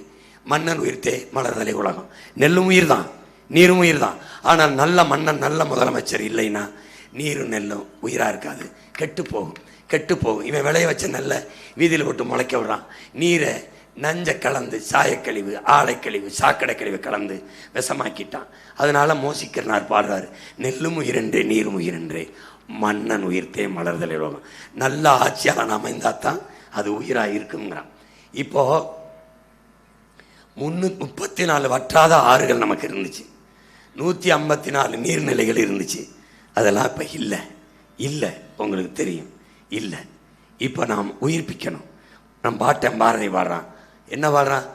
மன்னன் உயிர்த்தே மலர்தலை உலகம். நெல்லும் உயிர் தான், நீரும் உயிர் தான். ஆனால் நல்ல மன்னன், நல்ல முதலமைச்சர் இல்லைன்னா நீரும் நெல்லும் உயிராக இருக்காது, கெட்டு போகும், கெட்டு போகும். இவன் விளைய வச்ச நெல்ல வீதியில் விட்டு முளைக்க விடுறான். நீரை நஞ்சை கலந்து, சாயக்கழிவு, ஆலைக்கழிவு, சாக்கடை கழிவு கலந்து விஷமாக்கிட்டான். அதனால மோசிக்கிறனார் பாடுறாரு, நெல்லும் உயிரென்றே நீரும் உயிரென்றே மன்னன் உயிர்த்தே மலர்தலை உலகம். நல்ல ஆட்சியாளன் அமைந்தால் தான் அது உயிராக இருக்குங்கிறான். இப்போ 334 வற்றாத ஆறுகள் நமக்கு இருந்துச்சு, 154 நீர்நிலைகள் இருந்துச்சு. அதெல்லாம் இப்போ இல்லை, இல்லை, உங்களுக்கு தெரியும், இல்லை. இப்போ நாம் உயிர்ப்பிக்கணும். நம் பாட்டன் பாரதி பாடுறான். என்ன பாடுறான்?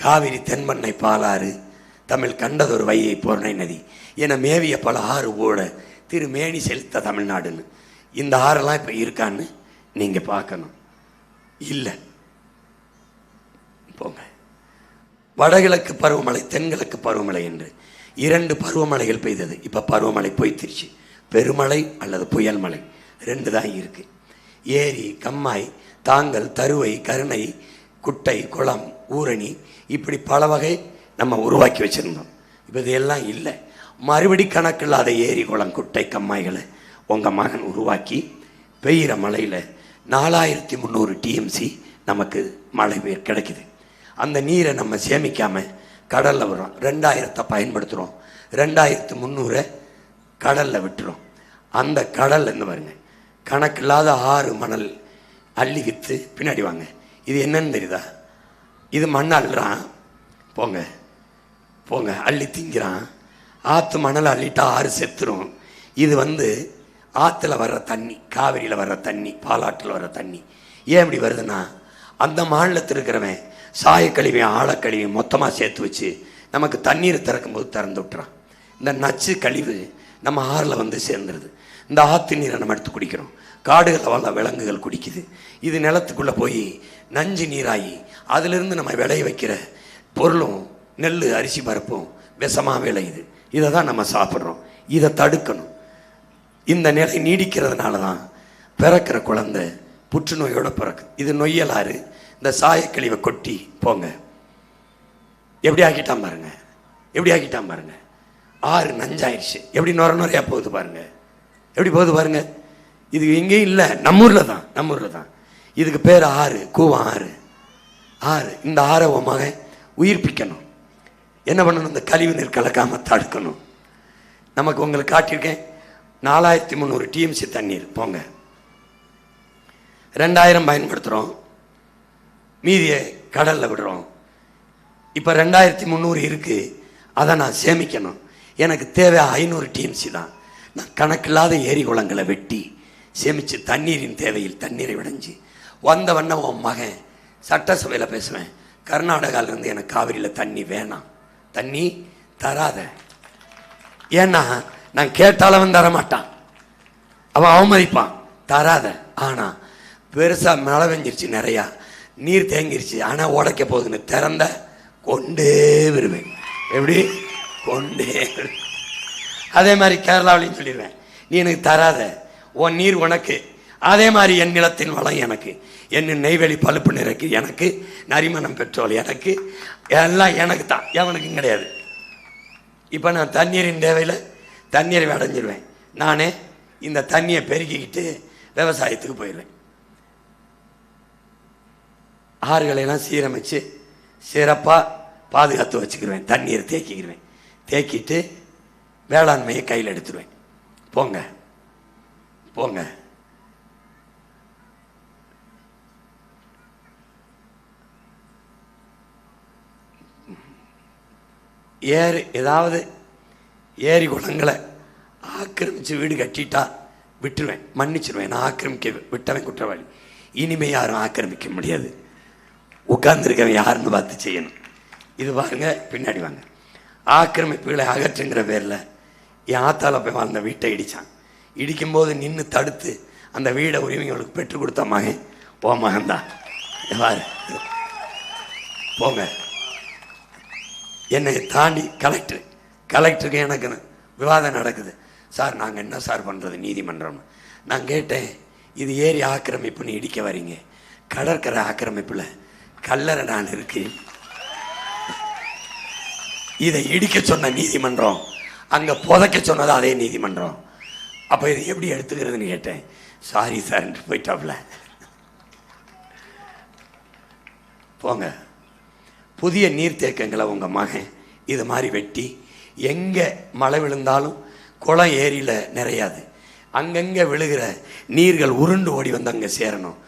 காவிரி தென்பண்ணை பாலாறு, தமிழ் கண்டதொரு வையை பொருணை நதி என மேவிய பல ஆறு ஓட திருமேனி செலுத்த தமிழ்நாடுன்னு. இந்த ஆறெல்லாம் இப்போ இருக்கான்னு நீங்கள் பார்க்கணும். இல்லை, போங்க. வடகிழக்கு பருவமழை, தென்கிழக்கு பருவமழை என்று 2 பருவமழைகள் பெய்தது. இப்போ பருவமழை போய்த்திருச்சு. பெருமழை அல்லது புயல் மழை 2 தான் இருக்கு. ஏரி, கம்மாய், தாங்கல், தருவை, கருணை, குட்டை, குளம், ஊரணி, இப்படி பல வகை நம்ம உருவாக்கி வச்சிருந்தோம். இப்போ இதெல்லாம் இல்லை. மறுபடி கணக்கில்லாத ஏரி, குளம், குட்டை, கம்மாய்களை உங்கள் மகன் உருவாக்கி பெய்கிற மழையில் 4300 டிஎம்சி நமக்கு மழை பெயர் கிடைக்குது. அந்த நீரை நம்ம சேமிக்காமல் கடலில் விடுறோம். 2000 பயன்படுத்துகிறோம், 2300 கடலில் விட்டுறோம். அந்த கடல் என்ன பாருங்க, கணக்கில்லாத 6 மணல் அள்ளி விற்று பின்னாடி வாங்க. இது என்னன்னு தெரியுதா? இது மண் அள்ளுறான், போங்க போங்க, அள்ளி திங்கிறான். ஆற்று மணல் அள்ளிட்டா 6 செத்துரும். இது ஆற்றுல வர்ற தண்ணி, காவிரியில் வர்ற தண்ணி, பாலாற்றில் வர்ற தண்ணி. ஏன் இப்படி வருதுன்னா, அந்த மாநிலத்தில் இருக்கிறவன் சாயக்கழிவையும் ஆழக்கழிவையும் மொத்தமாக சேர்த்து வச்சு நமக்கு தண்ணீர் திறக்கும்போது திறந்து விட்டுறான். இந்த நச்சு கழிவு நம்ம ஆறில் சேர்ந்துருது. இந்த ஆற்று நீரை நம்ம எடுத்து குடிக்கிறோம், காடுகளில் வள விலங்குகள் குடிக்குது. இது நிலத்துக்குள்ளே போய் நஞ்சு நீராகி அதிலிருந்து நம்ம விளைய வைக்கிற பொருளும், நெல், அரிசி பருப்பும் விஷமாக விளையுது. இதை தான் நம்ம சாப்பிட்றோம். இதை தடுக்கணும். இந்த நிலை நீடிக்கிறதுனால தான் பிறக்கிற குழந்தை புற்றுநோயோட பிறக்கு. இது நொய்யலாறு. இந்த சாயக்கழிவை கொட்டி போங்க, எப்படி ஆக்கிட்டான் பாருங்க, எப்படி ஆக்கிட்டான் பாருங்க. ஆறு நஞ்சாயிடுச்சு, எப்படி நுரையா போகுது பாருங்க, எப்படி போகுது பாருங்க. இது எங்கேயும் இல்லை, நம்மூரில் தான், நம்மூரில் தான். இதுக்கு பேர் ஆறு, கூவம் ஆறு. ஆறு, இந்த ஆறை உன் மகன் உயிர்ப்பிக்கணும். என்ன பண்ணணும்? இந்த கழிவு நீர் கலக்காம தடுக்கணும். நமக்கு உங்களுக்கு காட்டியிருக்கேன், 4300 டிஎம்சி தண்ணீர் போங்க, 2000 பயன்படுத்துகிறோம், மீதியை கடலில் விடுறோம். இப்போ 2300 இருக்குது, அதை நான் சேமிக்கணும். எனக்கு தேவை 500 டிஎம்சி தான். நான் கணக்கில்லாத ஏரி குளங்களை வெட்டி சேமித்து தண்ணீரின் தேவையில் தண்ணீரை விடைஞ்சி வந்த வண்ணம் உன் மகன் சட்டசபையில் பேசுவேன். கர்நாடகாவிலேருந்து எனக்கு காவிரியில் தண்ணி வேணாம், தண்ணி தராத. ஏன்னா நான் கேட்டாலும் தரமாட்டான், அவன் அவமதிப்பான், தராத. ஆனால் பெருசாக மழை பெஞ்சிருச்சு, நிறையா நீர் தேங்கிருச்சு, ஆனால் உடைக்க போகுதுன்னு திறந்த கொண்டே வருவேன். எப்படி? கொண்டே. அதே மாதிரி கேரளாவிலையும் சொல்லிடுவேன், நீ எனக்கு தராத, உன் நீர் உனக்கு, அதே மாதிரி என் நிலத்தின் வளம் எனக்கு, என் நெய்வேலி பழுப்பு நிறக்கு எனக்கு, நரிமணம் பெட்ரோல் எனக்கு, எல்லாம் எனக்கு தான், எவனுக்கும் கிடையாது. இப்போ நான் தண்ணீரின் தேவையில் தண்ணீரை அடைஞ்சிருவேன். நானே இந்த தண்ணியை பெருக்கிக்கிட்டு விவசாயத்துக்கு போயிடுவேன். ஆறுகளெல்லாம் சீரமைச்சு சிறப்பாக பாதுகாத்து வச்சுக்கிடுவேன், தண்ணீரை தேக்கிக்கிடுவேன். தேக்கிட்டு வேளாண்மையை கையில் எடுத்துருவேன். போங்க போங்க. ஏதாவது ஏரி குளங்களை ஆக்கிரமிச்சு வீடு கட்டிட்டா விட்டுருவேன், மன்னிச்சிருவேன். நான் ஆக்கிரமிக்க விட்டவன் குற்றவாளி. இனிமே யாரும் ஆக்கிரமிக்க முடியாது. உட்கார்ந்துருக்கவன் யாருன்னு பார்த்து செய்யணும். இது பாருங்க, பின்னாடி வாங்க. ஆக்கிரமிப்புகளை அகற்றுங்கிற பேரில் என் ஆத்தால போய் வாழ்ந்த வீட்டை இடித்தான். இடிக்கும்போது நின்று தடுத்து அந்த வீடை உரிமைகளுக்கு பெற்றுக் கொடுத்த மகன் ஓ மகன்தான். போங்க. என்னை தாண்டி கலெக்டருக்கு எனக்கு விவாதம் நடக்குது. சார் நாங்கள் என்ன சார் பண்ணுறது நீதிமன்றம்? நான் கேட்டேன், இது ஏரி ஆக்கிரமிப்புன்னு இடிக்க வரீங்க, கடற்கரை ஆக்கிரமிப்பில் கல்லறை நான் இருக்கு, இதை இடிக்க சொன்ன நீதிமன்றம், அங்கே புதைக்க சொன்னது அதே நீதிமன்றம், அப்போ இதை எப்படி எடுத்துக்கிறதுன்னு கேட்டேன். சாரி சார் போயிட்டாப்ல. போங்க. புதிய நீர்த்தேக்கங்களை உங்கள் மகன் இது மாதிரி வெட்டி, எங்கே மழை விழுந்தாலும் குளம் ஏரியில் நிறையாது, அங்கங்கே விழுகிற நீர்கள் உருண்டு ஓடி வந்து அங்கே சேரணும்.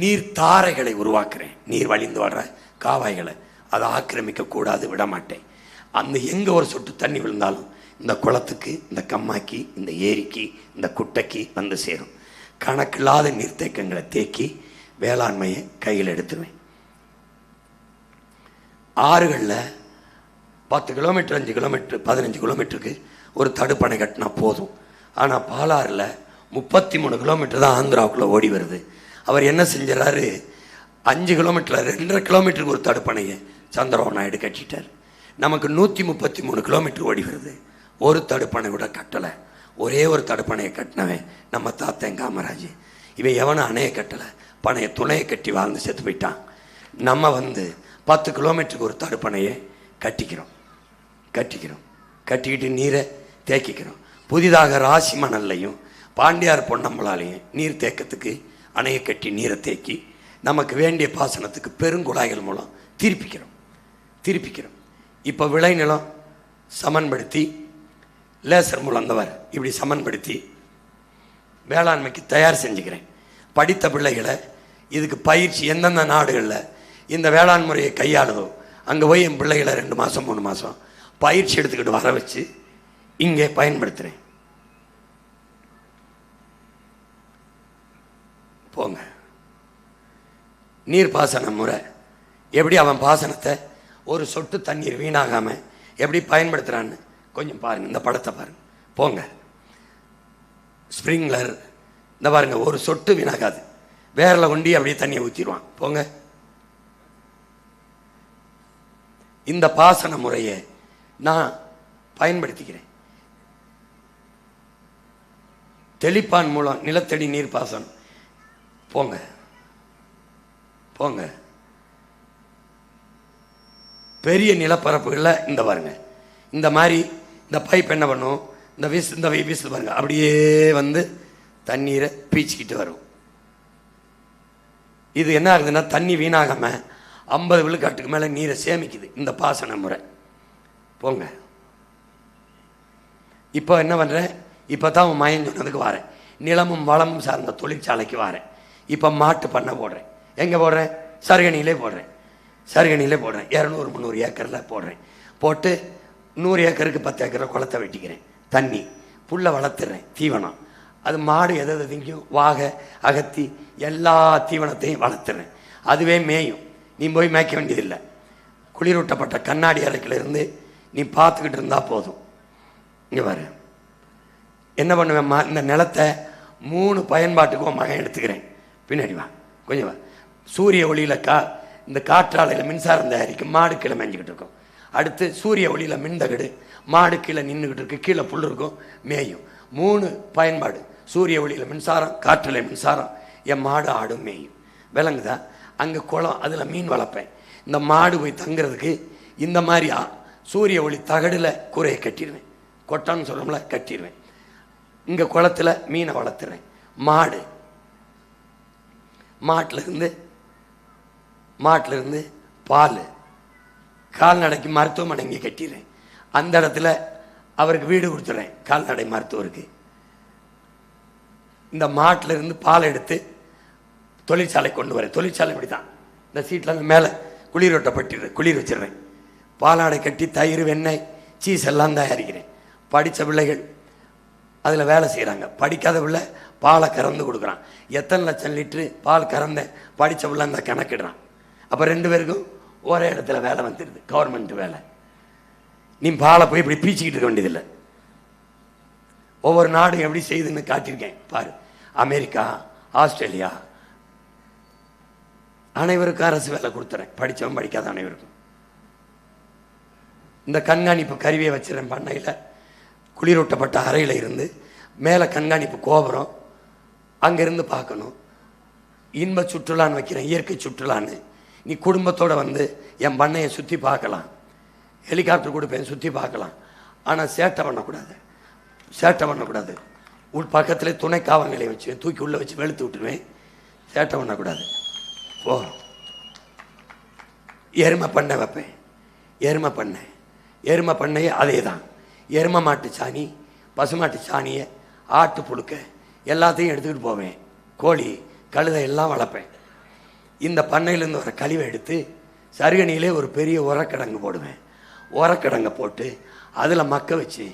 நீர் தாரைகளை உருவாக்குறேன், நீர் வழிந்து வர்ற காவாய்களை அதை ஆக்கிரமிக்க கூடாது, விட மாட்டேன். அந்த எங்கே ஒரு சொட்டு தண்ணி விழுந்தாலும் இந்த குளத்துக்கு, இந்த கம்மாக்கி, இந்த ஏரிக்கு, இந்த குட்டைக்கு வந்து சேரும். கணக்கில்லாத நீர்த்தேக்கங்களை தேக்கி வேளாண்மையை கையில் எடுத்துருவேன். ஆறுகளில் 10 கிலோமீட்டர் 5 கிலோமீட்டர் 15 கிலோமீட்டருக்கு ஒரு தடுப்பணை கட்டினா போதும். ஆனால் பாலாறில் 33 கிலோமீட்டர் தான் ஆந்திராவுக்குள்ளே ஓடி வருது. அவர் என்ன செஞ்சாரு, 5 கிலோமீட்டரில் 2.5 கிலோமீட்டருக்கு ஒரு தடுப்பணையை சந்திரபாபு நாயுடு கட்டிட்டார். நமக்கு 133 கிலோமீட்டர் ஓடி வருது. ஒரு தடுப்பணை கூட கட்டலை. ஒரே ஒரு தடுப்பணையை கட்டினவன் நம்ம தாத்தன் காமராஜ். இவன் எவனும் அணையை கட்டலை, பனையை துணையை கட்டி வாழ்ந்து செத்து போயிட்டான். நம்ம 10 கிலோமீட்டருக்கு ஒரு தடுப்பணையை கட்டிக்கிட்டு நீரை தேக்கிக்கிறோம். புதிதாக ராசி மணல்லையும் பாண்டியார் பொன்னம்பலாலையும் நீர் தேக்கத்துக்கு அணையை கட்டி நீரை தேக்கி நமக்கு வேண்டிய பாசனத்துக்கு பெருங்குழாய்கள் மூலம் திருப்பிக்கிறோம். இப்போ விளைநிலம் சமன்படுத்தி லேசர் மூலம் இப்படி சமன்படுத்தி வேளாண்மைக்கு தயார் செஞ்சுக்கிறேன். படித்த பிள்ளைகளை இதுக்கு பயிற்சி எந்தெந்த நாடுகளில் இந்த வேளாண் முறையை கையாளுதோ அங்கே போய் என் பிள்ளைகளை 2 மாதம் 3 மாதம் பயிற்சி எடுத்துக்கிட்டு வர வச்சு இங்கே பயன்படுத்துகிறேன். போங்க. நீர்ப்பாசன முறை எப்படி, அவன் பாசனத்தை ஒரு சொட்டு தண்ணீர் வீணாகாமல் எப்படி பயன்படுத்துகிறான்னு கொஞ்சம் பாருங்கள். இந்த படத்தை பாருங்கள். போங்க. ஸ்ப்ரிங்க்லர் இந்த பாருங்க, ஒரு சொட்டு வீணாகாது, வேரில் கொண்டி அப்படியே தண்ணியை ஊற்றிடுவான். போங்க. இந்த பாசன முறையை நான் பயன்படுத்திக்கிறேன். தெளிப்பான் மூலம் நிலத்தடி நீர் பாசனம். போங்க. பெரிய நிலப்பரப்புகளில் இந்த பாருங்க, இந்த மாதிரி இந்த பைப் என்ன பண்ணும், இந்த வீசு பாருங்க, அப்படியே வந்து தண்ணீரை பீச்சிக்கிட்டு வரும். இது என்ன ஆகுதுன்னா, தண்ணி வீணாகாம 50 விழுக்காட்டுக்கு மேலே நீரை சேமிக்குது இந்த பாசன முறை. போங்க. இப்போ என்ன பண்ணுறேன், இப்போ தான் மயம் சொன்னதுக்கு வரேன். நிலமும் வளமும் சார்ந்த தொழிற்சாலைக்கு வரேன். இப்போ மாட்டு பண்ணை போடுறேன். எங்கே போடுறேன்? சருகணியிலே போடுறேன். 200-300 ஏக்கரில் போடுறேன். போட்டு 100 ஏக்கருக்கு 10 ஏக்கரை குளத்தை வெட்டிக்கிறேன். தண்ணி புல்லை வளர்த்துறேன். தீவனம் அது மாடு எதை திங்கும், வாகை அகத்தி எல்லா தீவனத்தையும் வளர்த்துறேன். அதுவே மேயும். நீ போய் மேய்க்க வேண்டியதில்லை. குளிரூட்டப்பட்ட கண்ணாடி அறைக்கிலிருந்து நீ பார்த்துக்கிட்டு இருந்தால் போதும். இங்கே பாரு, என்ன பண்ணுவேம்மா, இந்த நிலத்தை 3 பயன்பாட்டுக்கு மகன் எடுத்துக்கிறேன். பின்னாடி வா, கொஞ்சம் வா. சூரிய ஒளியில் இந்த காற்றாலையில் மின்சாரம் தயாரிக்கும், மாடு கீழே மேய்ஞ்சிக்கிட்டு இருக்கும். அடுத்து சூரிய ஒளியில் மின்தகடு, மாடு கீழே நின்றுக்கிட்டு இருக்கு, கீழே புல் இருக்கும், மேயும். 3 பயன்பாடு. சூரிய ஒளியில் மின்சாரம், காற்றில் மின்சாரம், என் மாடு ஆடும் மேயும். விளங்குதா? அங்கே குளம், அதில் மீன் வளர்ப்பேன். இந்த மாடு போய் தங்குறதுக்கு இந்த மாதிரி சூரிய ஒளி தகடில் கூரையை கட்டிடுவேன். கொட்டான்னு சொல்கிறோம்ல, கட்டிடுவேன். இங்கே குளத்தில் மீனை வளர்த்துறேன். மாட்டிலிருந்து பால், கால்நடைக்கு மருத்துவமனை இங்கே கட்டிடுறேன். அந்த இடத்துல அவருக்கு வீடு கொடுத்துட்றேன் கால்நடை மருத்துவருக்கு. இந்த மாட்டில் இருந்து பால் எடுத்து தொழிற்சாலை கொண்டு வரேன். தொழிற்சாலை இப்படி தான், இந்த சீட்டில் மேலே குளிரோட்டப்பட்டு குளிர் வச்சிடுறேன். பாலாடை கட்டி தயிர், வெண்ணெய், சீஸ் எல்லாம் தயாரிக்கிறேன். படித்த பிள்ளைகள் அதில் வேலை செய்கிறாங்க. படிக்காத பிள்ளை பாலை கறந்து கொடுக்குறான். எத்தனை லட்சம் லிட்ரு பால் கறந்தேன் படித்த பிள்ளை அந்த கணக்கிடுறான். அப்போ 2 பேருக்கும் ஒரே இடத்துல வேலை வந்துடுது, கவர்மெண்ட் வேலை. நீ பாலை போய் இப்படி பீச்சிக்கிட்டு இருக்க வேண்டியதில்லை. ஒவ்வொரு நாடும் எப்படி செய்யுதுன்னு காட்டியிருக்கேன் பாரு. அமெரிக்கா, ஆஸ்திரேலியா, அனைவருக்கும் அரசு வேலை கொடுத்துறேன், படித்தவன் படிக்காத அனைவருக்கும். இந்த கண்காணிப்பு கருவியை வச்சிடறேன் பண்ணையில். குளிரூட்டப்பட்ட அறையில் இருந்து மேலே கண்காணிப்பு கோபுரம், அங்கேருந்து பார்க்கணும். இன்ப சுற்றுலான்னு வைக்கிறேன், இயற்கை சுற்றுலான்னு. நீ குடும்பத்தோடு வந்து என் பண்ணையை சுற்றி பார்க்கலாம், ஹெலிகாப்டர் கொடுப்பேன், சுற்றி பார்க்கலாம். ஆனால் சேட்டை பண்ணக்கூடாது, சேட்டை பண்ணக்கூடாது. உள் பக்கத்தில் துணை காவல் நிலையம் வச்சு தூக்கி உள்ளே வச்சு வெளுத்து விட்டுருவேன். சேட்டை பண்ணக்கூடாது. ஓ, எருமை பண்ணை வைப்பேன், எருமை பண்ணை. எருமை பண்ணையே அதே தான். எருமை மாட்டு சாணி, பசுமாட்டு சாணியை, ஆட்டு புழுக்க எல்லாத்தையும் எடுத்துக்கிட்டு போவேன். கோழி, கழுதை எல்லாம் வளர்ப்பேன். இந்த பண்ணையிலேருந்து வர கழிவை எடுத்து சருகணியிலே ஒரு பெரிய உரக்கிடங்கு போடுவேன். உரக்கிடங்கை போட்டு அதில் மக்க வச்சு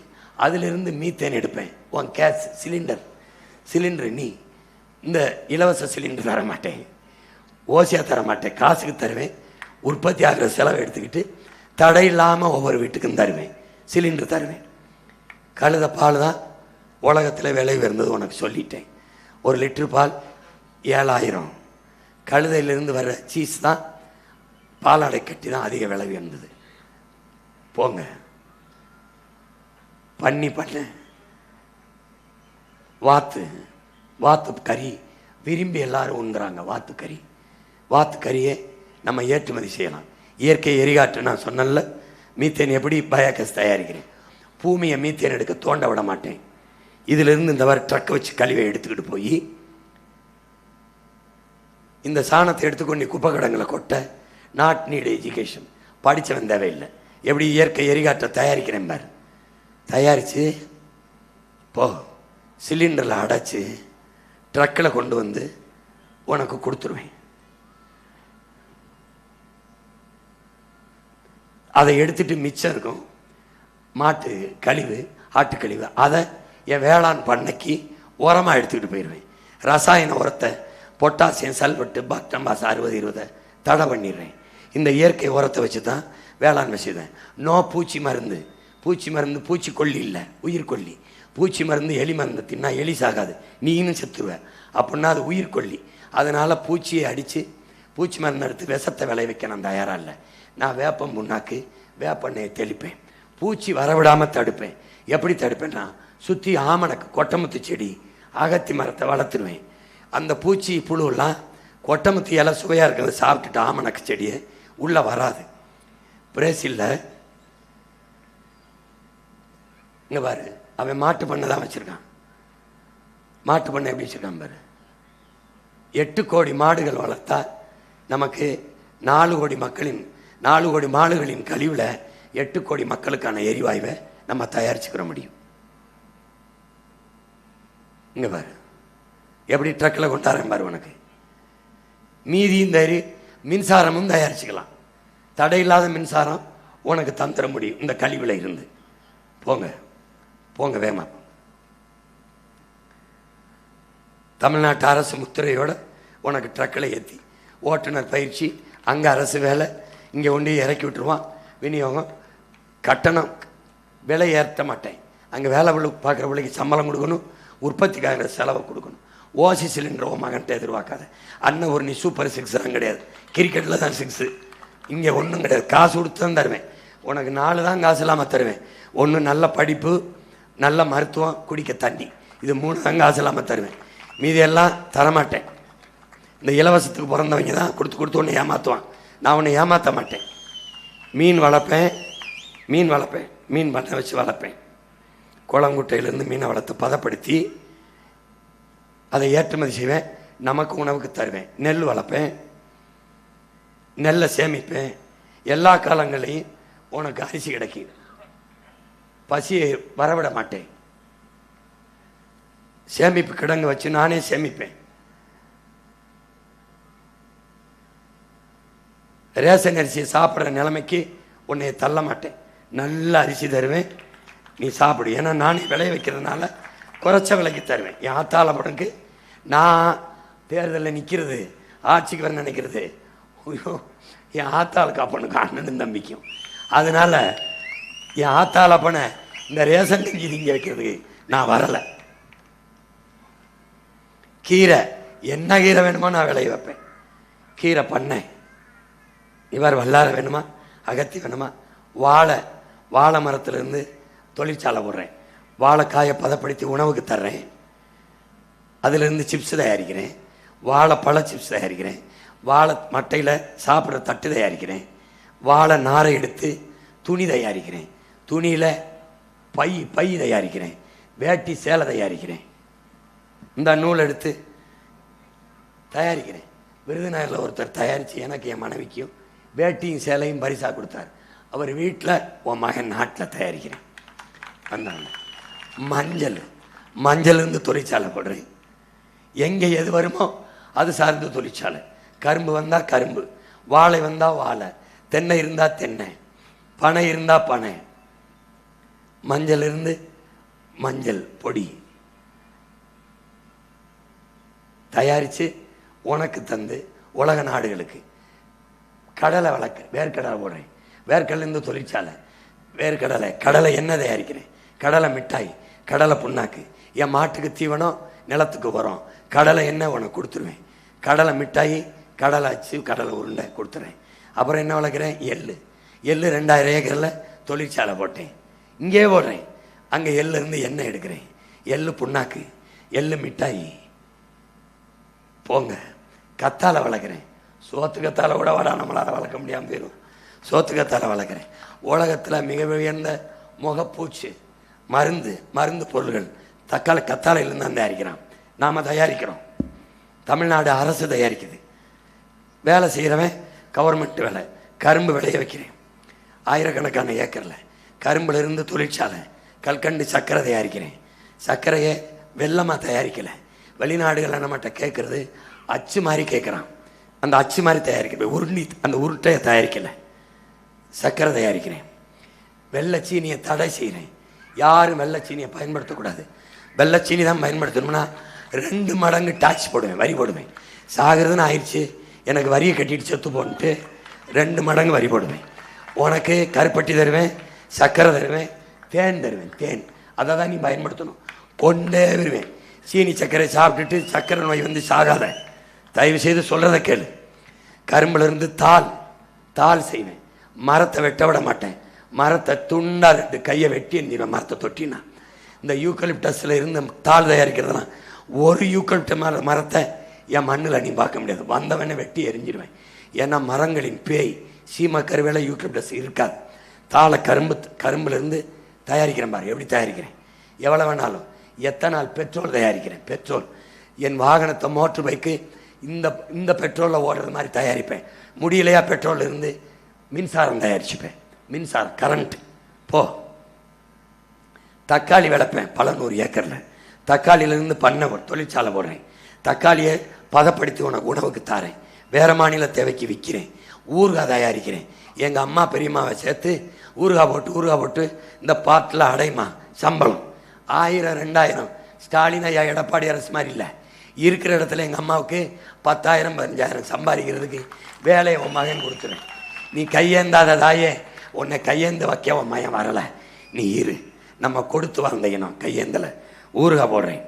அதிலிருந்து மீத்தேன் எடுப்பேன். உன் கேஸ் சிலிண்டர் நீ இந்த இலவச சிலிண்டர் தர மாட்டேன், ஓசியாக தர மாட்டேன், காசுக்கு தருவேன். உற்பத்தி ஆகிற செலவை எடுத்துக்கிட்டு தடை இல்லாமல் ஒவ்வொரு வீட்டுக்கும் தருவேன், சிலிண்டர் தருவேன். கழுத பால் தான் உலகத்தில் விலை உயர்ந்தது உனக்கு சொல்லிட்டேன். 1 லிட்டரு பால் 7000. கழுதையிலிருந்து வர்ற சீஸ் தான், பாலாடை கட்டி தான் அதிக விலை உயர்ந்தது. போங்க. பண்ண வாத்து கறி விரும்பி எல்லாரும் உண்கிறாங்க. வாத்து கறியை நம்ம ஏற்றுமதி செய்யலாம். இயற்கை எரிகாற்று நான் சொன்னல, மீத்தேன் எப்படி பயோகேஸ் தயாரிக்கிறேன். பூமியை மீத்தேன் எடுக்க தோண்ட விட மாட்டேன். இதிலிருந்து இந்த மாதிரி ட்ரக்கை வச்சு கழிவை எடுத்துக்கிட்டு போய் இந்த சாணத்தை எடுத்துக்கொண்டு குப்பை கடங்களை கொட்ட. நாட் நீட் எஜுகேஷன், படித்தவன் தேவையில்லை. எப்படி இயற்கை எரிகாற்றை தயாரிக்கிறேன் பாரு. தயாரித்து போ, சிலிண்டரில் அடைச்சி ட்ரக்கில் கொண்டு வந்து உனக்கு கொடுத்துருவேன். அதை எடுத்துட்டு மிச்சம் இருக்கும் மாட்டு கழிவு, ஆட்டுக்கழிவு, அதை என் வேளாண் பண்ணைக்கு உரமாக எடுத்துக்கிட்டு போயிடுவேன். ரசாயன உரத்தை பொட்டாசியம், சல்பட்டு, பாக்டமாஸ் 60-20 தடை பண்ணிடுறேன். இந்த இயற்கை உரத்தை வச்சு தான் வேளாண்மை செய்வேன். நோ பூச்சி மருந்து. பூச்சிக்கொல்லி இல்லை, உயிர்கொல்லி. பூச்சி மருந்து எலி மருந்து தின்னா எலி சாகாது, நீ இன்னும் செத்துருவேன். அப்படின்னா அது உயிர்கொல்லி. அதனால் பூச்சியை அடித்து பூச்சி மருந்து எடுத்து விஷத்தை விளைவிக்க நான் தயாராக இல்லை. நான் வேப்பம் புண்ணாக்கு, வேப்பெண்ணெயை தெளிப்பேன். பூச்சி வரவிடாமல் தடுப்பேன். எப்படி தடுப்பேன்னா, சுற்றி ஆமணக்கு, கொட்டமுத்து செடி, அகத்தி மரத்தை வளர்த்துருவேன். அந்த பூச்சி புழுவெல்லாம் கொட்டமுத்து இலை சுவையாக இருக்கிறது சாப்பிட்டுட்டு ஆமணக்கு செடியை உள்ளே வராது. பிரேசிலில் இங்கே பாரு, அவன் மாட்டு பண்ணை தான் வச்சுருக்கான். மாட்டு பண்ணை எப்படி வச்சுருக்கான் பாரு. 8 கோடி மாடுகள் வளர்த்தா நமக்கு 4 கோடி மாடுகளின் கழிவில் 8 கோடி மக்களுக்கான எரிவாயுவை நம்ம தயாரிச்சுக்கிற முடியும். இங்கே பாரு எப்படி ட்ரக்கில் கொண்டாடுறேன் பாரு. உனக்கு மீதி இந்த மின்சாரமும் தயாரிச்சுக்கலாம். தடையில்லாத மின்சாரம் உனக்கு தந்துட முடியும் இந்த கழிவில் இருந்து. போங்க வேமா. தமிழ்நாட்டு அரசு முத்திரையோட உனக்கு ட்ரக்கில் ஏற்றி ஓட்டுநர் பயிற்சி, அங்கே அரசு வேலை, இங்கே ஒண்டி இறக்கி விட்டுருவான். விநியோகம் கட்டணம் விலை ஏற்ற மாட்டேன். அங்கே வேலை பார்க்குற பிள்ளைக்கு சம்பளம் கொடுக்கணும், உற்பத்திக்காக செலவை கொடுக்கணும். ஓசி சிலிண்டர் உன் மகன்கிட்ட எதிர்பார்க்காத. அண்ணன் ஒரு நீ சூப்பர் 6 கிடையாது, கிரிக்கெட்டில் தான் 6. இங்கே ஒன்றும் கிடையாது, காசு கொடுத்து தான் தருவேன். உனக்கு 4 தான் காசு இல்லாமல் தருவேன். ஒன்று நல்ல படிப்பு, நல்ல மருத்துவம், குடிக்க தண்ணி, இது 3 தான் காசு இல்லாமல் தருவேன். மீதியெல்லாம் தரமாட்டேன். இந்த இலவசத்துக்கு பிறந்தவங்க தான் கொடுத்து ஒன்று ஏமாற்றுவான். நான் ஒன்று ஏமாற்ற மாட்டேன். மீன் வளர்ப்பேன், மீன் பண்ணை வச்சு வளர்ப்பேன். குளங்குட்டையிலேருந்து மீனை வளர்த்து பதப்படுத்தி அதை ஏற்றுமதி செய்வேன், நமக்கு உணவுக்கு தருவேன். நெல் வளர்ப்பேன், நெல்லை சேமிப்பேன். எல்லா காலங்களையும் உனக்கு அரிசி கிடைக்கும். பசியை வரவிட மாட்டேன். சேமிப்பு கிடங்கு வச்சு நானே சேமிப்பேன். ரேஷன் அரிசியை சாப்பிட்ற நிலைமைக்கு உன்னை தள்ள மாட்டேன். நல்ல அரிசி தருவேன், நீ சாப்பிடு. ஏன்னா நானே விளைய வைக்கிறதுனால குறைச்ச விலைக்கு தருவேன். என் ஆத்தாள படனுக்கு நான் தேர்தலில் நிற்கிறது, ஆட்சிக்கு வர நினைக்கிறது, ஐயோ என் ஆத்தாளுக்கு அப்பனுக்கு அண்ணனும் தம்பிக்கும். அதனால என் ஆத்தாள அப்பனை இந்த ரேஷன் கஞ்சி திங்க வைக்கிறதுக்கு நான் வரலை. கீரை என்ன கீரை வேணுமோ நான் விளைய வைப்பேன். கீரை பண்ணேன். இவர் வல்லார வேணுமா, அகத்தி வேணுமா, வாழை மரத்திலிருந்து தொழிற்சாலை போடுறேன். வாழைக்காயை பதப்படுத்தி உணவுக்கு தர்றேன். அதிலிருந்து சிப்ஸ் தயாரிக்கிறேன். வாழைப்பழ சிப்ஸ் தயாரிக்கிறேன். வாழை மட்டையில் சாப்பிட்ற தட்டு தயாரிக்கிறேன். வாழை நாரை எடுத்து துணி தயாரிக்கிறேன். துணியில் பை தயாரிக்கிறேன். வேட்டி சேலை தயாரிக்கிறேன். இந்த நூல் எடுத்து தயாரிக்கிறேன். விருதுநகரில் ஒருத்தர் தயாரித்து எனக்கு என் மனைவிக்கும் வேட்டியும் சேலையும் பரிசாக கொடுத்தார். அவர் வீட்டில் உன் மகன் நாட்டில் தயாரிக்கிறேன். வந்தாங்க. மஞ்சள் இருந்து தொழிற்சாலை போடுறேன். எங்கே எது வருமோ அது சார்ந்த தொழிற்சாலை. கரும்பு வந்தால் கரும்பு, வாழை வந்தால் வாழை, தென்னை இருந்தால் தென்னை, பனை இருந்தால் பனை. மஞ்சள் இருந்து மஞ்சள் பொடி தயாரித்து உனக்கு தந்து உலக நாடுகளுக்கு. கடலை வளர்க்க வேர்க்கடலை போடுறேன். வேர்க்கடலேருந்து தொழிற்சாலை. கடலை எண்ணெய் தயாரிக்கிறேன். கடலை மிட்டாய், கடலை புண்ணாக்கு. என் மாட்டுக்கு தீவனம், நிலத்துக்கு உரம். கடலை எண்ணெய் உனக்கு கொடுத்துருவேன். கடலை மிட்டாய், கடலை அச்சு, கடலை உருண்டை கொடுத்துறேன். அப்புறம் என்ன வளர்க்குறேன்? எள்ளு 2000 ஏக்கரில் தொழிற்சாலை போட்டேன். இங்கே போடுறேன். அங்கே எள்ளிருந்து எண்ணெய் எடுக்கிறேன். எள்ளு புண்ணாக்கு, எள்ளு மிட்டாய். போங்க. கத்தாழை வளர்க்குறேன். சோத்து கத்தாழை கூட வாடா நம்மளால் வளர்க்க முடியாமல் போயிடும். சோத்து கத்தாழை வளர்க்குறேன். உலகத்தில் மிக உயர்ந்த முகப்பூச்சி மருந்து பொருள்கள் கத்தாழையிலேருந்து தான் தயாரிக்கிறான். நாம் தயாரிக்கிறோம். தமிழ்நாடு அரசு தயாரிக்குது. வேலை செய்கிறவன் கவர்மெண்ட் வேலை. கரும்பு விளைய வைக்கிறேன். ஆயிரக்கணக்கான ஏக்கரில் கரும்புலேருந்து தொழிற்சாலை. கல்கண்டு சர்க்கரை தயாரிக்கிறேன். சர்க்கரையை வெள்ளமாக தயாரிக்கலை. வெளிநாடுகளில் நம்மகிட்ட கேட்குறது அச்சு மாதிரி கேட்குறான். அந்த அச்சு மாதிரி தயாரிக்கிறேன். அந்த உருட்டையை தயாரிக்கலை. சர்க்கரை தயாரிக்கிறேன். வெள்ளைச்சீனியை தடை செய்கிறேன். யாரும் வெள்ளைச்சீனியை பயன்படுத்தக்கூடாது. வெள்ளைச்சீனி தான் பயன்படுத்தணும்னா 2 மடங்கு டாக்ஸ் போடுவேன், வரி போடுவேன். சாகிறதுன்னு ஆயிடுச்சு, எனக்கு வரியை கட்டிட்டு செத்து போன்ட்டு 2 மடங்கு வரி போடுவேன். உனக்கு கருப்பட்டி தருவேன், சர்க்கரை தருவேன், தேன் தருவேன். தேன் அதை தான் நீ பயன்படுத்தணும். கொண்டே வருவேன். சீனி சர்க்கரை சாப்பிட்டுட்டு சர்க்கரை நோய் வந்து சாகாத. தயவு செய்து சொல்கிறத கேளு. கரும்புலேருந்து தாள் செய்வேன். மரத்தை வெட்ட விட மாட்டேன். மரத்தை துண்டா 2 கையை வெட்டி எந்திடுவேன். மரத்தை தொட்டினா இந்த யூக்கலிப்டஸில் இருந்து தாள் தயாரிக்கிறதுலாம் ஒரு யூக்கலிப்ட மரத்தை என் மண்ணில் நீ பார்க்க முடியாது. வந்தவனை வெட்டி எரிஞ்சிடுவேன். ஏன்னா மரங்களின் பேய் சீம கருவேல யூக்கலிப்டஸ் இருக்காது. தாளை கரும்புலேருந்து தயாரிக்கிறேன். பாரு எப்படி தயாரிக்கிறேன். எவ்வளோ வேணாலும். எத்தனால் பெட்ரோல் தயாரிக்கிறேன். பெட்ரோல் என் வாகனத்தை மோட்டர் பைக்கு இந்த பெட்ரோலில் ஓடுறது மாதிரி தயாரிப்பேன். முடியலையா பெட்ரோல் இருந்து மின்சாரம் தயாரிச்சுப்பேன். மின்சாரம் கரண்ட். போ. தக்காளி விளைப்பேன். பல 100 ஏக்கரில் தக்காளியிலேருந்து பண்ண தொழிற்சாலை போடுறேன். தக்காளியை பதப்படுத்தி உனக்கு உணவுக்கு தாரேன். வேறு மாநில தேவைக்கு விற்கிறேன். ஊறுகாய் தயாரிக்கிறேன். எங்கள் அம்மா பெரியம்மாவை சேர்த்து ஊறுகாய் போட்டு இந்த பாட்டில் அடைமா சம்பளம் 1000 2000. ஸ்டாலின் ஐயா எடப்பாடி அரசு மாதிரி இல்லை. இருக்கிற இடத்துல எங்கள் அம்மாவுக்கு 10,000 15,000 சம்பாதிக்கிறதுக்கு வேலையை உன் மகன் கொடுத்துறேன். நீ கையேந்தாத தாயே, உன்னை கையேந்து வைக்க உன் மகன் வரலை. நீ இரு. நம்ம கொடுத்து வந்தையணும். கையேந்தலை. ஊறுகாய் போடுறேன்.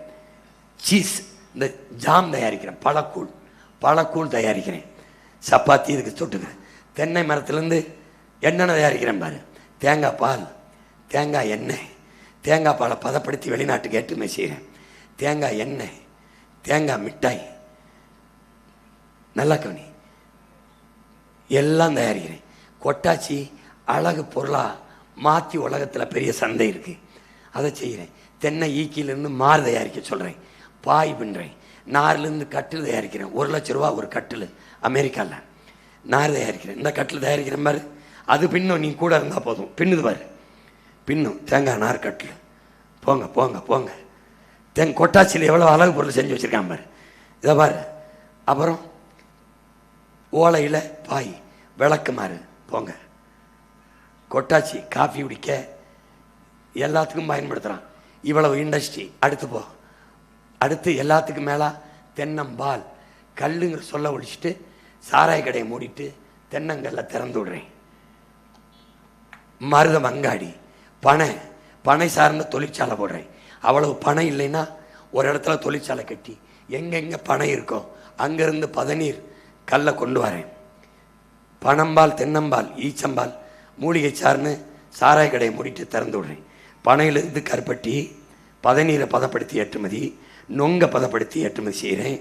சீஸ் இந்த ஜாம் தயாரிக்கிறேன். பழக்கூழ் தயாரிக்கிறேன். சப்பாத்தி இதுக்கு தொட்டுக்கிறேன். தென்னை மரத்துலேருந்து என்னென்ன தயாரிக்கிறேன் பாரு. தேங்காய் பால், தேங்காய் எண்ணெய், தேங்காய் பாலை பதப்படுத்தி வெளிநாட்டுக்கு ஏற்றுமதி செய்கிறேன். தேங்காய் எண்ணெய், தேங்காய் மிட்டாய், நல்லா கவனி, எல்லாம் தயாரிக்கிறேன். கொட்டாச்சி அழகு பொருளாக மாற்றி உலகத்தில் பெரிய சந்தை இருக்குது. அதை செய்கிறேன். தென்னை ஈக்கிலேருந்து மாறு தயாரிக்க சொல்கிறேன். பாய் பின்னுறேன். நார்லேருந்து கட்டில் தயாரிக்கிறேன். 1 லட்ச ரூபா ஒரு கட்டில். அமெரிக்காவில் நார் தயாரிக்கிறேன். இந்த கட்டில் தயாரிக்கிறேன் பாரு. அது பின்னும், நீ கூட இருந்தால் போதும். பின்னுது பாரு, பின்னும் தேங்காய் நார்கட்டில். போங்க போங்க போங்க. கொட்டாச்சியில் எவ்வளோ அழகு பொருள் செஞ்சு வச்சுருக்கான் பாரு, இதை பாரு. அப்புறம் ஓலையில் பாய், விளக்கு மாறு. போங்க. கொட்டாச்சி காஃபி குடிக்க எல்லாத்துக்கும் பயன்படுத்துகிறான். இவ்வளவு இண்டஸ்ட்ரி. அடுத்து போ. அடுத்து எல்லாத்துக்கும் மேலே தென்னம்பால் கல்லுங்கிற சொல்ல ஒழிச்சிட்டு சாராய கடையை மூடிட்டு தென்னங்கல்ல திறந்து விடுறேன். மருத மங்காடி பனை சார்ந்த தொழிற்சாலை போடுறேன். அவ்வளவு பணம் இல்லைன்னா ஒரு இடத்துல தொழிற்சாலை கட்டி எங்கெங்கே பனை இருக்கோ அங்கேருந்து பதநீர் கல்லை கொண்டு வரேன். பனம்பால், தென்னம்பால், ஈச்சம்பால், மூலிகை சார்னு சாராய கடையை மூடிட்டு திறந்து விடுறேன். பனையிலிருந்து கருப்பட்டி, பதநீரை பதப்படுத்தி ஏற்றுமதி, நொங்க பதப்படுத்தி ஏற்றுமதி செய்கிறேன்.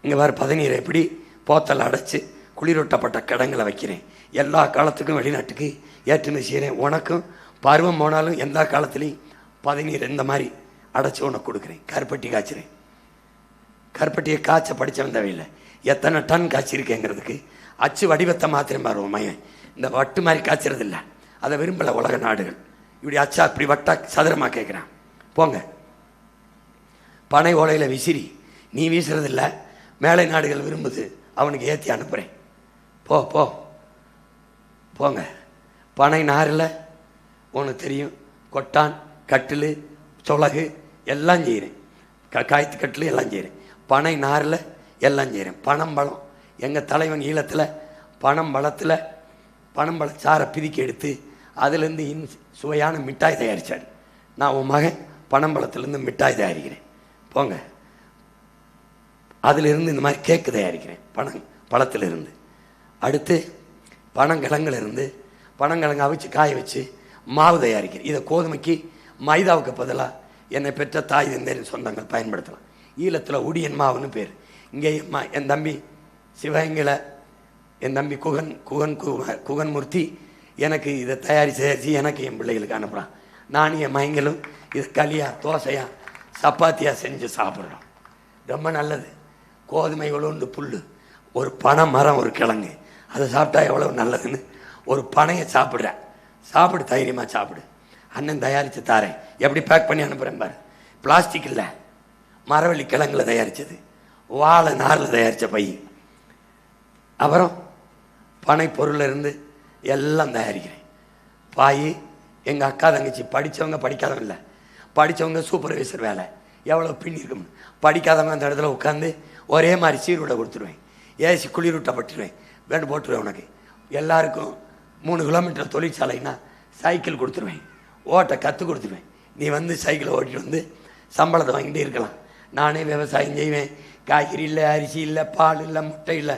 இங்கே வேறு பதநீரை எப்படி போத்தல் அடைச்சி குளிரூட்டப்பட்ட கிடங்களை வைக்கிறேன். எல்லா காலத்துக்கும் வெளிநாட்டுக்கு ஏற்றுமதி செய்கிறேன். உனக்கும் பருவம் போனாலும் எந்த காலத்துலேயும் பதநீர் இந்த மாதிரி அடைச்சி உனக்கு கொடுக்குறேன். கருப்பட்டி காய்ச்சிறேன். கருப்பட்டியை காய்ச்ச படித்தவன் தேவையில்லை. எத்தனை டன் காய்ச்சிருக்கேங்கிறதுக்கு அச்சு வடிவத்தை மாத்திரம் பாருவோம் மையன். இந்த வட்டு மாதிரி காய்ச்சறது இல்லை, அதை விரும்பலை உலக நாடுகள். இப்படி அச்சா இப்படி வட்டா சதுரமாக கேட்குறான். போங்க. பனை ஓலையில் விசிறி நீ வீசுறதில்ல, மேலை நாடுகள் விரும்புது, அவனுக்கு ஏற்றி அனுப்புகிறேன். போ போ போங்க. பனை நாரில் உனக்கு தெரியும், கொட்டான், கட்டில், சொலகு எல்லாம் செய்கிறேன். காய்த்து கட்டில் எல்லாம் செய்கிறேன். பனை நாரில் எல்லாம் செய்கிறேன். பனம்பழம், எங்கள் தலைவன் ஈழத்தில் பனம்பழச்சாரை பிரிக்கி எடுத்து அதுலேருந்து சுவையான மிட்டாய் தயாரித்தார். நான் உன் மகன் பனம்பழத்துலேருந்து மிட்டாய் தயாரிக்கிறேன். போங்க. அதிலிருந்து இந்த மாதிரி கேக்கு தயாரிக்கிறேன் பழத்திலிருந்து. அடுத்து பனங்கிழங்குலேருந்து பனங்கிழங்கு அவிச்சு காய வச்சு மாவு தயாரிக்கிறேன். இதை கோதுமைக்கு மைதாவுக்கு பதிலாக என்னை பெற்ற தாய் தந்தையின் சொந்தங்கள் பயன்படுத்தலாம். ஈழத்தில் உடியன் மாவுன்னு பேர். இங்கே என் தம்பி சிவகங்கையில் என் தம்பி குகன்மூர்த்தி எனக்கு இதை தயாரித்து எனக்கு என் பிள்ளைகளுக்கு அனுப்புகிறான். நானும் என் மயங்களும் இது களியா, தோசையா, சப்பாத்தியாக செஞ்சு சாப்பிட்றோம். ரொம்ப நல்லது. கோதுமை எவ்வளோண்டு புல், ஒரு பனை மரம், ஒரு கிழங்கு, அதை சாப்பிட்டா எவ்வளோ நல்லதுன்னு ஒரு பனையை சாப்பிட்றேன். சாப்பிடு, தைரியமாக சாப்பிடு. அண்ணன் தயாரித்து தாரேன். எப்படி பேக் பண்ணி அனுப்புகிறேன் பாரு. பிளாஸ்டிக் இல்லை, மரவள்ளி கிழங்குல தயாரித்தது, வாழை நாரில் தயாரித்த பை. அப்புறம் பனை பொருளிலிருந்து எல்லாம் தயாரிக்கிறேன். பாய், எங்கள் அக்கா தங்கச்சி படித்தவங்க படிக்காதவங்க இல்லை, படித்தவங்க சூப்பர்வைசர் வேலை எவ்வளோ பின்னி இருக்கும். படிக்காதவங்க அந்த இடத்துல உட்காந்து ஒரே மாதிரி சீருடை கொடுத்துருவேன். ஏசி குளிரூட்டப்பட்டுருவேன். வேண்டு போட்டுருவேன். உனக்கு எல்லாருக்கும் 3 கிலோமீட்டர் தொழிற்சாலைன்னா சைக்கிள் கொடுத்துருவேன். ஓட்டை கற்றுக் கொடுத்துருவேன். நீ வந்து சைக்கிளை ஓட்டிட்டு வந்து சம்பளத்தை வாங்கிட்டே இருக்கலாம். நானே விவசாயம் செய்வேன். காய்கறி இல்லை, அரிசி இல்லை, பால் இல்லை, முட்டை இல்லை,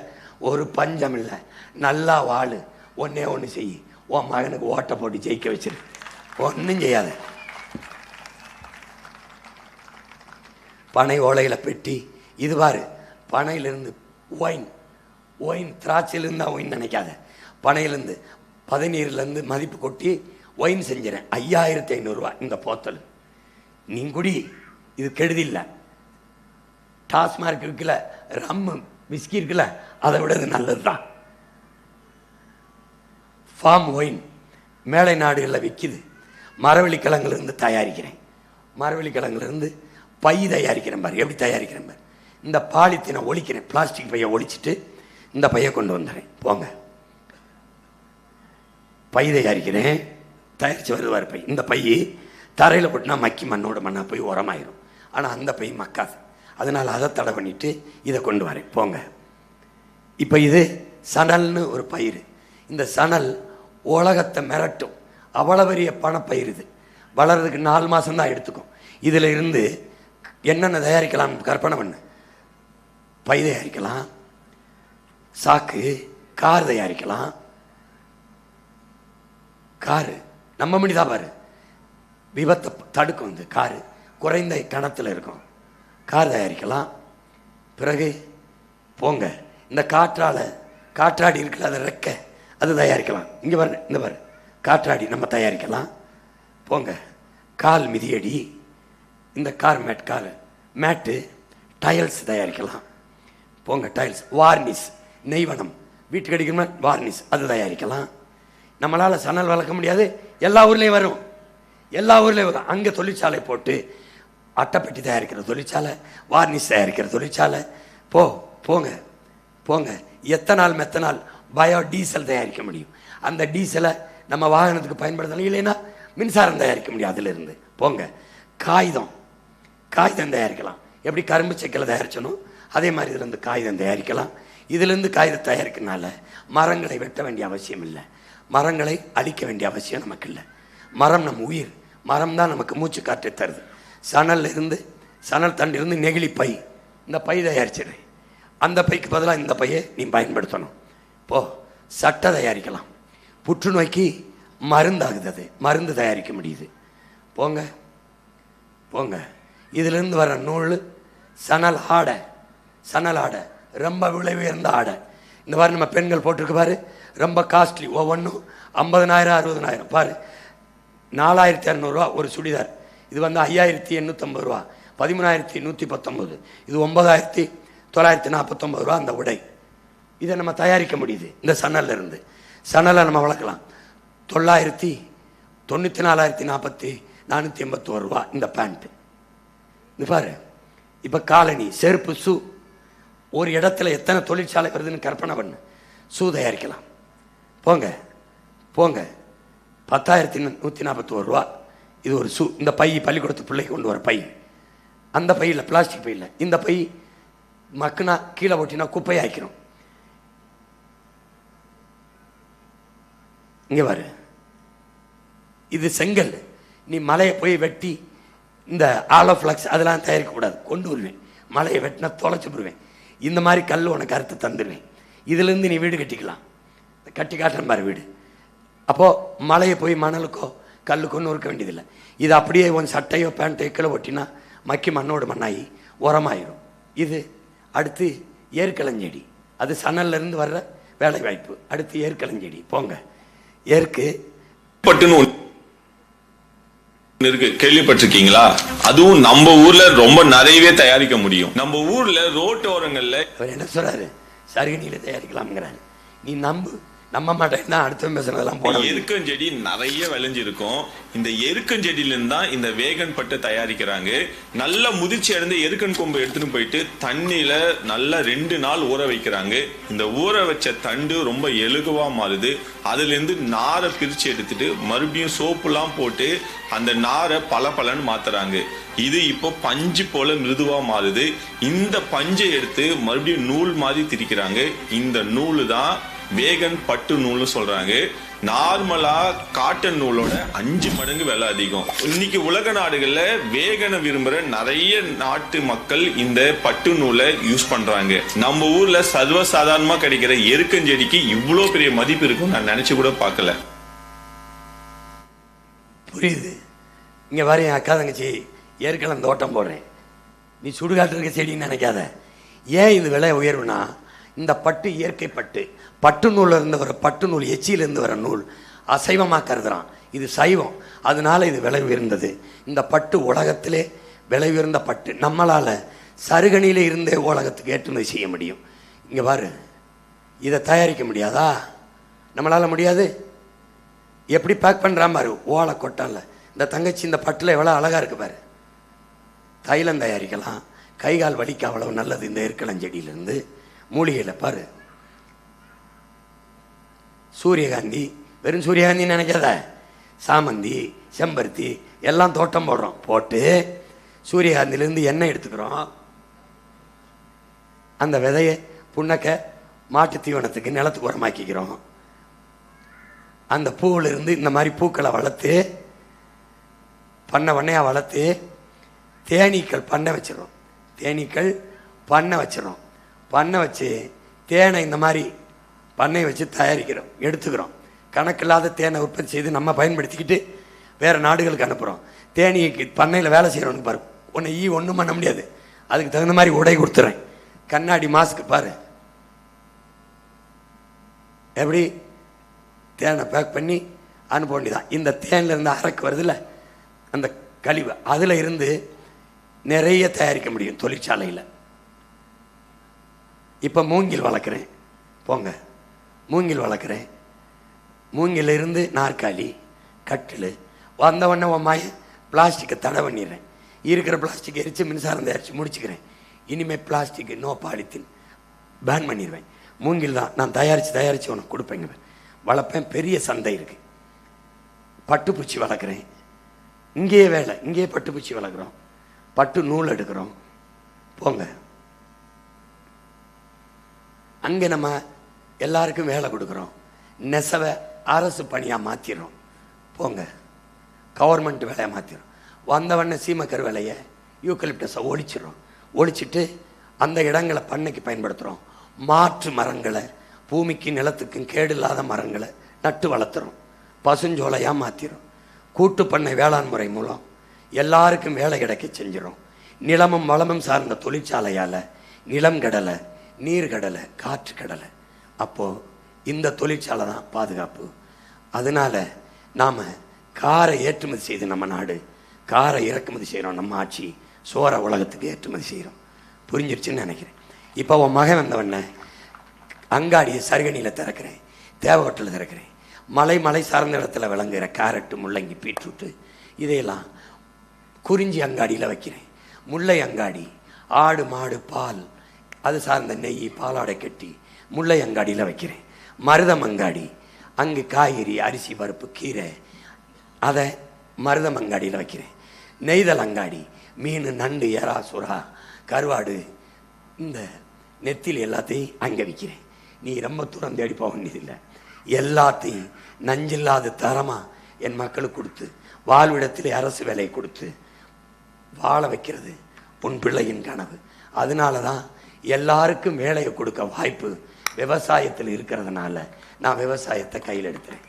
ஒரு பஞ்சம் இல்லை. நல்லா வாழு. ஒன்றே ஒன்று செய், உன் மகனுக்கு ஓட்டை போட்டு ஜெயிக்க வச்சிரு. ஒன்றும் செய்யாத. பனை ஓலையில் பெட்டி. இது பாரு, பனையிலிருந்து ஒயின் திராட்சையிலேருந்து தான் ஒயின் நினைக்காத. பனையிலேருந்து பதநீர்லேருந்து மதிப்பு கொட்டி ஒயின் செஞ்சிடறேன். 5500 ரூபா இந்த போத்தல். நீ குடி, இது கெடுதி இல்லை. டாஸ்மார்க் இருக்குல்ல, ரம்மு விஸ்கி இருக்குல்ல, அதை விட இது நல்லது தான். ஃபார்ம் ஒயின் மேலை நாடுகளில் விற்கிது. மரவள்ளி கிழங்குலேருந்து தயாரிக்கிறேன். மரவள்ளி கிழங்குலேருந்து பை தயாரிக்கிறேன் பாரு. எப்படி தயாரிக்கிறேன் பாரு. இந்த பாலித்தீனை ஒழிக்கிறேன். பிளாஸ்டிக் பையை ஒழிச்சிட்டு இந்த பையை கொண்டு வந்துடுறேன். போங்க. பை தயாரிக்கிறேன். தயாரித்து வருவார் பை. இந்த பை தரையில் போட்டுனா மக்கி மண்ணோட மண்ணாக போய் உரமாயிரும். ஆனால் அந்த பை மக்காது. அதனால் அதை தடை பண்ணிவிட்டு இதை கொண்டு வரேன். போங்க. இப்போ இது சணல்னு ஒரு பயிர். இந்த சணல் உலகத்தை மிரட்டும். அவ்வளோ பெரிய பணப்பயிர். இது வளர்றதுக்கு 4 மாதம் தான் எடுத்துக்கும். இதில் இருந்து என்னென்ன தயாரிக்கலாம் கற்பனை பண்ணு. பை தயாரிக்கலாம், சாக்கு, கார் தயாரிக்கலாம். காரு நம்ம மணி தான் பாரு, விபத்தை தடுக்கும். வந்து காரு குறைந்த கணத்தில் இருக்கும். கார் தயாரிக்கலாம். பிறகு போங்க. இந்த காற்றாடி இருக்குல்ல, அதை ரெக்க, அது தயாரிக்கலாம். இங்கே பாரு, இந்த பாரு, காற்றாடி நம்ம தயாரிக்கலாம். போங்க. கால் மிதியடி, இந்த கார் மேட்டு, டயல்ஸ் தயாரிக்கலாம். போங்க. டயல்ஸ், வார்னிஷ், நெய்வனம், வீட்டுக்கு அடிக்கணுமா வார்னிஷ் அது தயாரிக்கலாம். நம்மளால் சணல் வளர்க்க முடியாது, எல்லா ஊர்லேயும் வரும், எல்லா ஊர்லேயும் வரும். அங்கே தொழிற்சாலை போட்டு அட்டைப்பெட்டி தயாரிக்கிற தொழிற்சாலை, வார்னிஷ் தயாரிக்கிற தொழிற்சாலை, போங்க போங்க. எத்தனால் மெத்தனால் பயோ டீசல் தயாரிக்க முடியும். அந்த டீசலை நம்ம வாகனத்துக்கு பயன்படுத்தலாம். இல்லைன்னா மின்சாரம் தயாரிக்க முடியும் அதிலிருந்து. போங்க. காகிதம் தயாரிக்கலாம். எப்படி கரும்பு செக்கில் தயாரிச்சணும் அதே மாதிரி இதுலேருந்து காகிதம் தயாரிக்கலாம். இதுலேருந்து காகிதம் தயாரிக்கிறதுனால மரங்களை வெட்ட வேண்டிய அவசியம் இல்லை, மரங்களை அழிக்க வேண்டிய அவசியம் நமக்கு இல்லை. மரம் நம்ம உயிர், மரம் தான் நமக்கு மூச்சு காற்றை தருது. சணல் தண்டிலிருந்து நெகிழி பை, இந்த பை தயாரிச்சிடுறேன். அந்த பைக்கு பதிலாக இந்த பையை நீ பயன்படுத்தணும். சட்டை தயாரிக்கலாம். புற்றுநோய்க்கு மருந்தாகுது, அது மருந்து தயாரிக்க முடியுது. போங்க. இதிலிருந்து வர நூல் சணல் ஆடை ரொம்ப விலை உயர்ந்த ஆடை. இந்த மாதிரி நம்ம பெண்கள் போட்டிருக்கு பாரு, ரொம்ப காஸ்ட்லி. ஒவ்வொன்றும் 50,000 60,000 பாரு. 4,200 ஒரு சுடிதார். இது 5,850 ரூபா. 13,119. இது 9,949 அந்த உடை. இதை நம்ம தயாரிக்க முடியுது இந்த சணல்ல இருந்து. சணலை நம்ம வளர்க்கலாம். 94,481 ரூபா இந்த பேண்ட். இது பாரு. இப்போ காலனி, செருப்பு, ஷூ, ஒரு இடத்துல எத்தனை தொழிற்சாலை வருதுன்னு கற்பனை பண்ணு. ஷூ தயாரிக்கலாம். போங்க 10,141 ரூபா. இது ஒரு ஷூ. இந்த பை பள்ளிக்கூடத்து பிள்ளைக்கு கொண்டு வர பை. அந்த பையில் பிளாஸ்டிக் பை இல்லை. இந்த பை மக்குனா கீழே ஓட்டினா குப்பையை ஆக்கிரும். இங்கே பாரு, இது செங்கல். நீ மலையை போய் வெட்டி இந்த ஆலோஃப்ளக்ஸ் அதெல்லாம் தயாரிக்கக்கூடாது, கொண்டு வருவேன். மலையை வெட்டினா தொலைச்சி போடுவேன். இந்த மாதிரி கல் உனக்கு அறுத்து தந்துடுவேன். இதுலேருந்து நீ வீடு கட்டிக்கலாம். கட்டி காட்டுறேன் பாரு வீடு. அப்போது மலையை போய் மணலுக்கோ கல்லுக்கோன்னு இருக்க வேண்டியதில்லை. இது அப்படியே உன் சட்டையோ பேண்ட்டையோ கீழே ஒட்டினா மக்கி மண்ணோடு மண்ணாகி உரமாயிரும். இது அடுத்து ஏற்களஞ்செடி, அது சணல்லேருந்து வர்ற வேலை வாய்ப்பு. அடுத்து ஏற்களஞ்செடி. போங்க. ஏற்கு பட்டுன்னு இருக்கு, கேள்விப்பட்டிருக்கீங்களா? அதுவும் நம்ம ஊர்ல ரொம்ப நிறையவே தயாரிக்க முடியும். நம்ம ஊர்ல ரோட்டோரங்கள்ல என்ன சொல்றாரு, சருகணியில தயாரிக்கலாம்ங்கிறாரு. நீ நம்ப மாட்டேன்னா அடுத்த பேசுறதெல்லாம் போட. எருக்கஞ்செடி நிறைய விளைஞ்சிருக்கும். இந்த எருக்கஞ்செடியில இருந்து தான் இந்த வேகன் பட்டு தயாரிக்கிறாங்க. நல்ல முதிர்ச்சி அடைந்த எருக்கன் கொம்பு எடுத்துன்னு போயிட்டு தண்ணியில நல்லா 2 நாள் ஊற வைக்கிறாங்க. இந்த ஊற வச்ச தண்டு ரொம்ப எலுகுவா மாறுது. அதுல இருந்து நாரை பிரிச்சு எடுத்துட்டு மறுபடியும் சோப்புலாம் போட்டு அந்த நாரை பலன்னு மாத்துறாங்க. இது இப்போ பஞ்சு போல மிருதுவா மாறுது. இந்த பஞ்சை எடுத்து மறுபடியும் நூல் மாதிரி திரிக்கிறாங்க. இந்த நூலு தான் வேகன் பட்டு நூல்னு சொல்றாங்க. நார்மலா காட்டன் நூலோட 5 மடங்கு விலை அதிகம். இன்னைக்கு உலக நாடுகள்ல வேகனை விரும்புற நிறைய நாட்டு மக்கள் இந்த பட்டு நூலை யூஸ் பண்றாங்க. நம்ம ஊர்ல சர்வசாதாரணமா கிடைக்கிற எருக்கஞ்செடிக்கு இவ்வளோ பெரிய மதிப்பு இருக்கும் நான் நினைச்சு கூட பார்க்கல. புரியுது. இங்க வர என் அக்கா தங்கச்சி ஏற்கனவே தோட்டம் போடுறேன். நீ சுடுகாட்டு இருக்க செடின்னு நினைக்காத. ஏன் இது விலை உயர்வுனா, இந்த பட்டு இயற்கை பட்டு நூல்ல இருந்து வர பட்டு நூல், எச்சியிலிருந்து வர நூல் அசைவமாக கருதுறான். இது சைவம், அதனால இது விலை உயர்ந்தது. இந்த பட்டு உலகத்திலே விலை உயர்ந்த பட்டு. நம்மளால சருகணியில இருந்தே உலகத்துக்கு ஏற்றுமதி செய்ய முடியும். இங்க பாரு, இதை தயாரிக்க முடியாதா? நம்மளால முடியாது. எப்படி பேக் பண்றான் பாரு, ஓலை கொட்டால. இந்த தங்கச்சி இந்த பட்டுல எவ்வளவு அழகா இருக்கு பாரு. தைலம் தயாரிக்கலாம். கை கால் வலிக்க அவ்வளவு நல்லது இந்த எருக்களஞ்செடியிலிருந்து. மூலிகையில பாரு, சூரியகாந்தி, வெறும் சூரியகாந்தி நினைக்காத, சாமந்தி, செம்பருத்தி எல்லாம் தோட்டம் போடுறோம். போட்டு சூரியகாந்திலிருந்து எண்ணெய் எடுத்துக்கிறோம். அந்த விதையை புண்ணக்க மாட்டு தீவனத்துக்கு நிலத்துக்கு உரமாக்கிக்கிறோம். அந்த பூவிலிருந்து இந்த மாதிரி பூக்களை வளர்த்து பண்ணையாக வளர்த்து தேனீக்கள் பண்ணை வச்சிடறோம். தேனீக்கள் பண்ணை வச்சிடறோம். பண்ணை வச்சு தேனை இந்த மாதிரி பண்ணை வச்சு தயாரிக்கிறோம், எடுத்துக்கிறோம். கணக்கில்லாத தேனை உற்பத்தி செய்து நம்ம பயன்படுத்திக்கிட்டு வேறு நாடுகளுக்கு அனுப்புகிறோம். தேனீக்கு பண்ணையில் வேலை செய்கிறோன்னு பாரு, உன்னை ஒன்றும் பண்ண முடியாது. அதுக்கு தகுந்த மாதிரி உடை கொடுத்துறேன். கண்ணாடி மாஸ்க்கு பாரு, எப்படி தேனை பேக் பண்ணி அனுப்ப வேண்டியதான். இந்த தேனில் இருந்து அரக்கு வருதுல்ல, அந்த கழிவு, அதில் இருந்து நிறைய தயாரிக்க முடியும் தொழிற்சாலையில். இப்போ மூங்கில் வளர்க்குறேன். போங்க, மூங்கில் வளர்க்குறேன். மூங்கில் இருந்து நாற்காலி, கட்டில். வந்தவொடனே உன் மகன் பிளாஸ்டிக்கை தடை பண்ணிடுறேன். இருக்கிற பிளாஸ்டிக் எரித்து மின்சாரம் தயாரித்து முடிச்சுக்கிறேன். இனிமேல் பிளாஸ்டிக்கு நோ பாலித்தீன் பேன் பண்ணிடுவேன். மூங்கில் தான் நான் தயாரித்து உனக்கு கொடுப்பேங்க. வளர்ப்பேன். பெரிய சந்தை இருக்கு. பட்டுப்பூச்சி வளர்க்குறேன். இங்கேயே வேலை, இங்கேயே பட்டுப்பூச்சி வளர்க்குறோம். பட்டு நூல் எடுக்கிறோம். போங்க, அங்கே நம்ம எல்லாருக்கும் வேலை கொடுக்குறோம். நெசவை அரசு பணியாக மாற்றிடுறோம். போங்க, கவர்மெண்ட் வேலையை மாற்றிடும். வந்தவொடனே சீமக்கர் வேலையை யூக்கலிப்டஸை ஒழிச்சிடும். ஒழிச்சிட்டு அந்த இடங்களை பண்ணைக்கு பயன்படுத்துகிறோம். மாற்று மரங்களை, பூமிக்கு நிலத்துக்கும் கேடு இல்லாத மரங்களை நட்டு வளர்த்துறோம். பசுஞ்சோலையாக மாற்றிடும். கூட்டு பண்ணை வேளாண் முறை மூலம் எல்லாருக்கும் வேலை கிடைக்க செஞ்சிடும். நிலமும் வளமும் சார்ந்த தொழிற்சாலையால் நிலம் கடலை, நீர் கடலை, காற்று கடலை. அப்போது இந்த தொழிற்சாலை தான் பாதுகாப்பு. அதனால நாம் காரை ஏற்றுமதி செய்து நம்ம நாடு, காரை இறக்குமதி செய்கிறோம். நம்ம ஆட்சி சோற உலகத்துக்கு ஏற்றுமதி செய்கிறோம். புரிஞ்சிருச்சுன்னு நினைக்கிறேன். இப்போ உன் மகன் வந்தவொடனே அங்காடியை சருகணியில் திறக்கிறேன், தேவகோட்டில் திறக்கிறேன். மலை சார்ந்த இடத்துல விளங்குகிற கேரட்டு, முள்ளங்கி, பீட்ரூட்டு இதையெல்லாம் குறிஞ்சி அங்காடியில் வைக்கிறேன். முல்லை அங்காடி, ஆடு மாடு பால் அது சார்ந்த நெய், பாலாடை கட்டி முல்லை அங்காடியில் வைக்கிறேன். மருதம் அங்காடி, அங்கு காய்கறி, அரிசி, பருப்பு, கீரை அதை மருதம் அங்காடியில் வைக்கிறேன். நெய்தல் அங்காடி, மீன், நண்டு, எறா, சுறா, கருவாடு, இந்த நெத்தில் எல்லாத்தையும் அங்கே விற்கிறேன். நீ ரொம்ப தூரம் தேடி போக வேண்டியதில்லை. எல்லாத்தையும் நஞ்சில்லாத தரமாக என் மக்களுக்கு கொடுத்து, வாழ்விடத்தில் அரசு வேலையை கொடுத்து வாழ வைக்கிறது உன் பிள்ளையின் கனவு. அதனால தான் எல்லாருக்கும் வேலையை கொடுக்க வாய்ப்பு விவசாயத்தில் இருக்கிறதுனால நான் விவசாயத்தை கையில் எடுக்கிறேன்.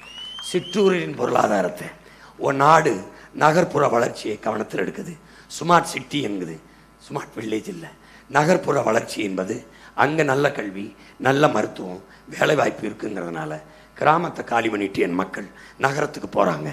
சிற்றூரின் பொருளாதாரத்தை உன் நாடு நகர்ப்புற வளர்ச்சியை கவனத்தில் எடுக்குது. ஸ்மார்ட் சிட்டி என்பது ஸ்மார்ட் வில்லேஜ் இல்லை, நகர்ப்புற வளர்ச்சி என்பது அங்கே நல்ல கல்வி, நல்ல மருத்துவம், வேலை வாய்ப்பு இருக்குங்கிறதுனால கிராமத்தை காலி பண்ணிட்டு என் மக்கள் நகரத்துக்கு போகிறாங்க.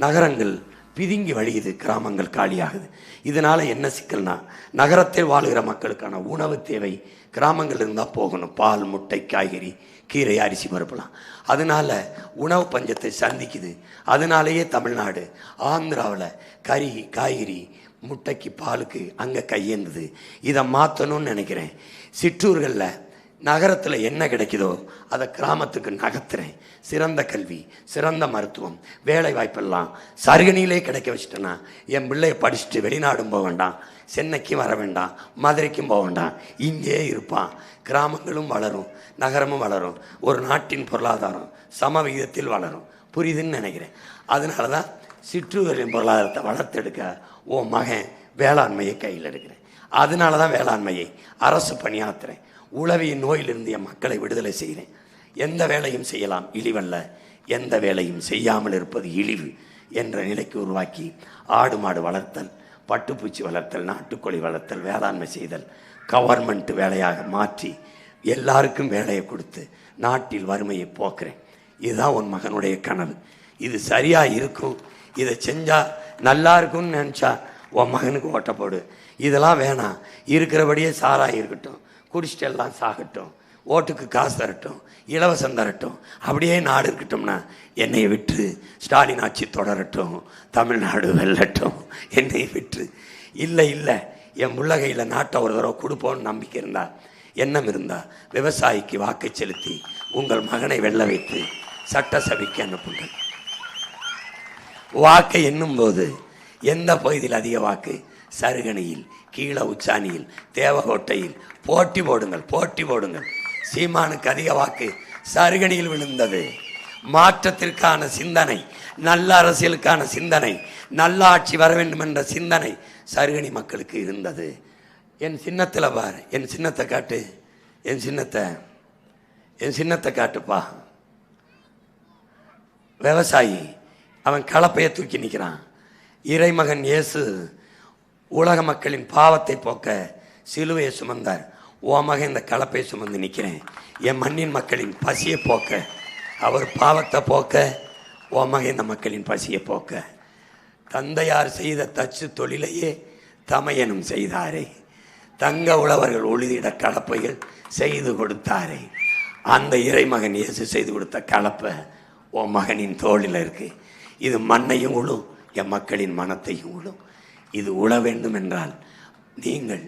நகரங்கள் பிதுங்கி வழியுது, கிராமங்கள் காலியாகுது. இதனால் என்ன சிக்கல்னா, நகரத்தில் வாழுகிற மக்களுக்கான உணவு தேவை கிராமங்கள் இருந்தால் போகணும். பால், முட்டை, காய்கறி, கீரை, அரிசி, பருப்புலாம். அதனால உணவு பஞ்சத்தை சந்திக்குது. அதனாலேயே தமிழ்நாடு ஆந்திராவில் கறி, காய்கறி, முட்டைக்கு, பாலுக்கு அங்கே கையேந்துது. இதை மாற்றணும்னு நினைக்கிறேன். சிற்றூர்களில் நகரத்தில் என்ன கிடைக்குதோ அதை கிராமத்துக்கு நகர்த்துறேன். சிறந்த கல்வி, சிறந்த மருத்துவம், வேலை வாய்ப்பெல்லாம் சருகணியிலே கிடைக்க வச்சுட்டேன்னா என் பிள்ளைய படிச்சுட்டு வெளிநாடும் போக வேண்டாம், சென்னைக்கும் வர வேண்டாம், மதுரைக்கும் போக வேண்டாம், இங்கே இருப்பான். கிராமங்களும் வளரும், நகரமும் வளரும். ஒரு நாட்டின் பொருளாதாரம் சம விகிதத்தில் வளரும். புரியுதுன்னு நினைக்கிறேன். அதனால தான் சிற்றூரின் பொருளாதாரத்தை வளர்த்தெடுக்க உன் மகன் வேளாண்மையை கையில் எடுக்கிறேன். அதனால தான் வேளாண்மையை அரசு பணியாற்றுறேன். உளவிய நோயிலிருந்து என் மக்களை விடுதலை செய்கிறேன். எந்த வேலையும் செய்யலாம், இழிவல்ல. எந்த வேலையும் செய்யாமல் இருப்பது இழிவு என்ற நிலைக்கு உருவாக்கி ஆடு மாடு வளர்த்தல், பட்டுப்பூச்சி வளர்த்தல், நாட்டுக்கோழி வளர்த்தல், வேளாண்மை செய்தல் கவர்மெண்ட் வேலையாக மாற்றி எல்லாருக்கும் வேலையை கொடுத்து நாட்டில் வறுமையை போக்குறேன். இதுதான் உன் மகனுடைய கனவு. இது சரியாக இருக்கும். இதை செஞ்சால் நல்லா இருக்கும்னு நினச்சா உன் மகனுக்கு ஓட்ட போடு. இதெல்லாம் வேணாம், இருக்கிறபடியே சாராக இருக்கட்டும், குடிச்சிட்டு எல்லாம் சாகட்டும், ஓட்டுக்கு காசு தரட்டும், இலவசம் தரட்டும், அப்படியே நாடு இருக்கட்டும்னா என்னை விட்டு ஸ்டாலின் ஆட்சி தொடரட்டும், தமிழ்நாடு வெல்லட்டும், என்னை விட்டு. இல்லை இல்லை, என் முள்ளகையில் நாட்டை ஒரு தடவை கொடுப்போன்னு நம்பிக்கை இருந்தா, எண்ணம் இருந்தா, விவசாயிக்கு வாக்கை செலுத்தி உங்கள் மகனை வெல்ல வைத்து சட்டசபைக்கு அனுப்புங்கள். வாக்கை எண்ணும் போது எந்த பகுதியில் அதிக வாக்கு, சருகணியில், கீழே உச்சாணியில், தேவகோட்டையில் போட்டி போடுங்கள், போட்டி போடுங்கள். சீமானுக்கு அதிக வாக்கு சருகணியில் விழுந்தது. மாற்றத்திற்கான சிந்தனை, நல்ல அரசியலுக்கான சிந்தனை, நல்ல ஆட்சி வர வேண்டும் என்ற சிந்தனை சருகணி மக்களுக்கு இருந்தது. என் சின்னத்தில் பார், என் சின்னத்தை காட்டு, என் சின்னத்தை காட்டுப்பா. விவசாயி அவன் கலப்பையை தூக்கி நிற்கிறான். இறைமகன் இயேசு உலக மக்களின் பாவத்தை போக்க சிலுவையை சுமந்தார். ஓ மகன் இந்த கலப்பையை சுமந்து நிற்கிறேன். என் மண்ணின் மக்களின் பசியை போக்க, அவர் பாவத்தை போக்க, ஓ மகன் இந்த மக்களின் பசியை போக்க. தந்தையார் செய்த தச்சு தொழிலையே தமையனும் செய்தாரே, தங்க உழவர்கள் உழுதிட கலப்பைகள் செய்து கொடுத்தாரே. அந்த இறைமகன் இயேசு செய்து கொடுத்த கலப்பை உன் மகனின் தோளில் இருக்கு. இது மண்ணையும் உழும், என் மக்களின் மனத்தையும் உழும். இது உழ வேண்டும் என்றால், நீங்கள்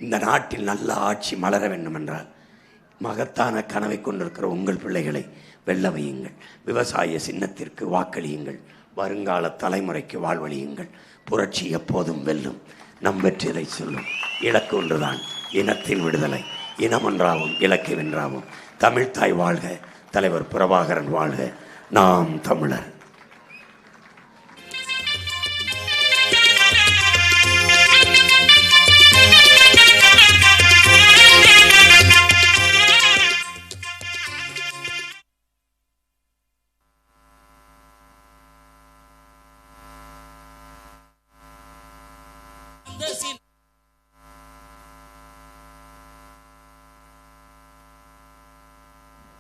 இந்த நாட்டில் நல்ல ஆட்சி மலர வேண்டும் என்றால், மகத்தான கனவை கொண்டிருக்கிற உங்கள் பிள்ளைகளை வெல்ல வையுங்கள். விவசாய சின்னத்திற்கு வாக்களியுங்கள். வருங்கால தலைமுறைக்கு வாழ்வழியுங்கள். புரட்சி எப்போதும் வெல்லும். நம் வெற்றிலை சொல்லும். இலக்கு ஒன்றுதான், இனத்தின் விடுதலை. இனம் ஒன்றாவும் இலக்கை வென்றாவும். தமிழ்தாய் வாழ்க, தலைவர் பிரபாகரன் வாழ்க. நாம் தமிழர்.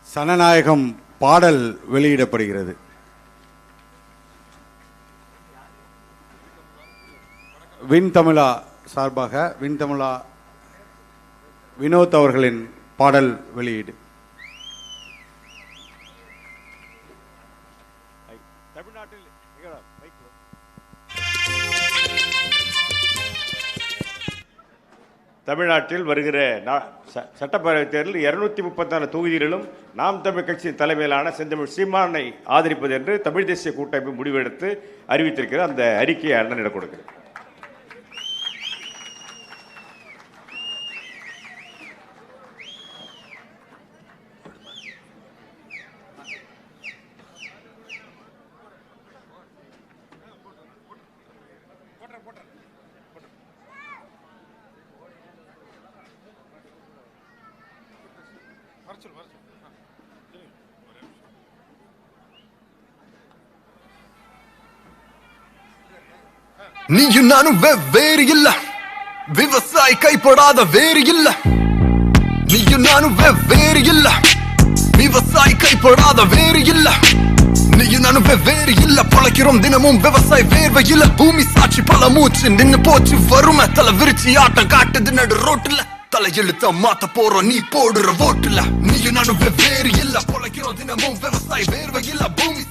சனநாயகம் பாடல் வெளியிடப்படுகிறது. வின் தமிழா சார்பாக வின் தமிழா வினோத் அவர்களின் பாடல் வெளியீடு. தமிழ்நாட்டில் வருகிற சட்டப்பேரவைத் தேர்தலில் 234 தொகுதிகளிலும் நாம் தமிழ் கட்சியின் தலைமையிலான செந்தமிழ் சீமானை ஆதரிப்பது என்று தமிழ் தேசிய கூட்டமைப்பு முடிவெடுத்து அறிவித்திருக்கிறது. அந்த அறிக்கையை அண்ணனிடம் கொடுக்கிறேன். நீயும் நானும் வெவ்வேறு இல்ல, விவசாயி கைப்படாத வேறு இல்ல. நீயும் நானும் வெவ்வேறு இல்ல, விவசாயி கைப்படாத வேறு இல்ல. நீயும் நானும் வெவ்வேறு இல்ல, பழைக்கிறோம் தினமும் விவசாய வேர்வை இல்ல. பூமி சாட்சி பல மூச்சு நின்னு போச்சு வறுமை தலை விரிச்சி ஆட்டம் காட்டுது நடு ரோட்டுல. தலையெழுத்த மாத்த போறோம் நீ போடுற ஓட்டுல. நீயும் நானும் வெவ்வேறு இல்ல, பழைக்கிறோம் தினமும் விவசாய வேர்வை இல்ல. பூமி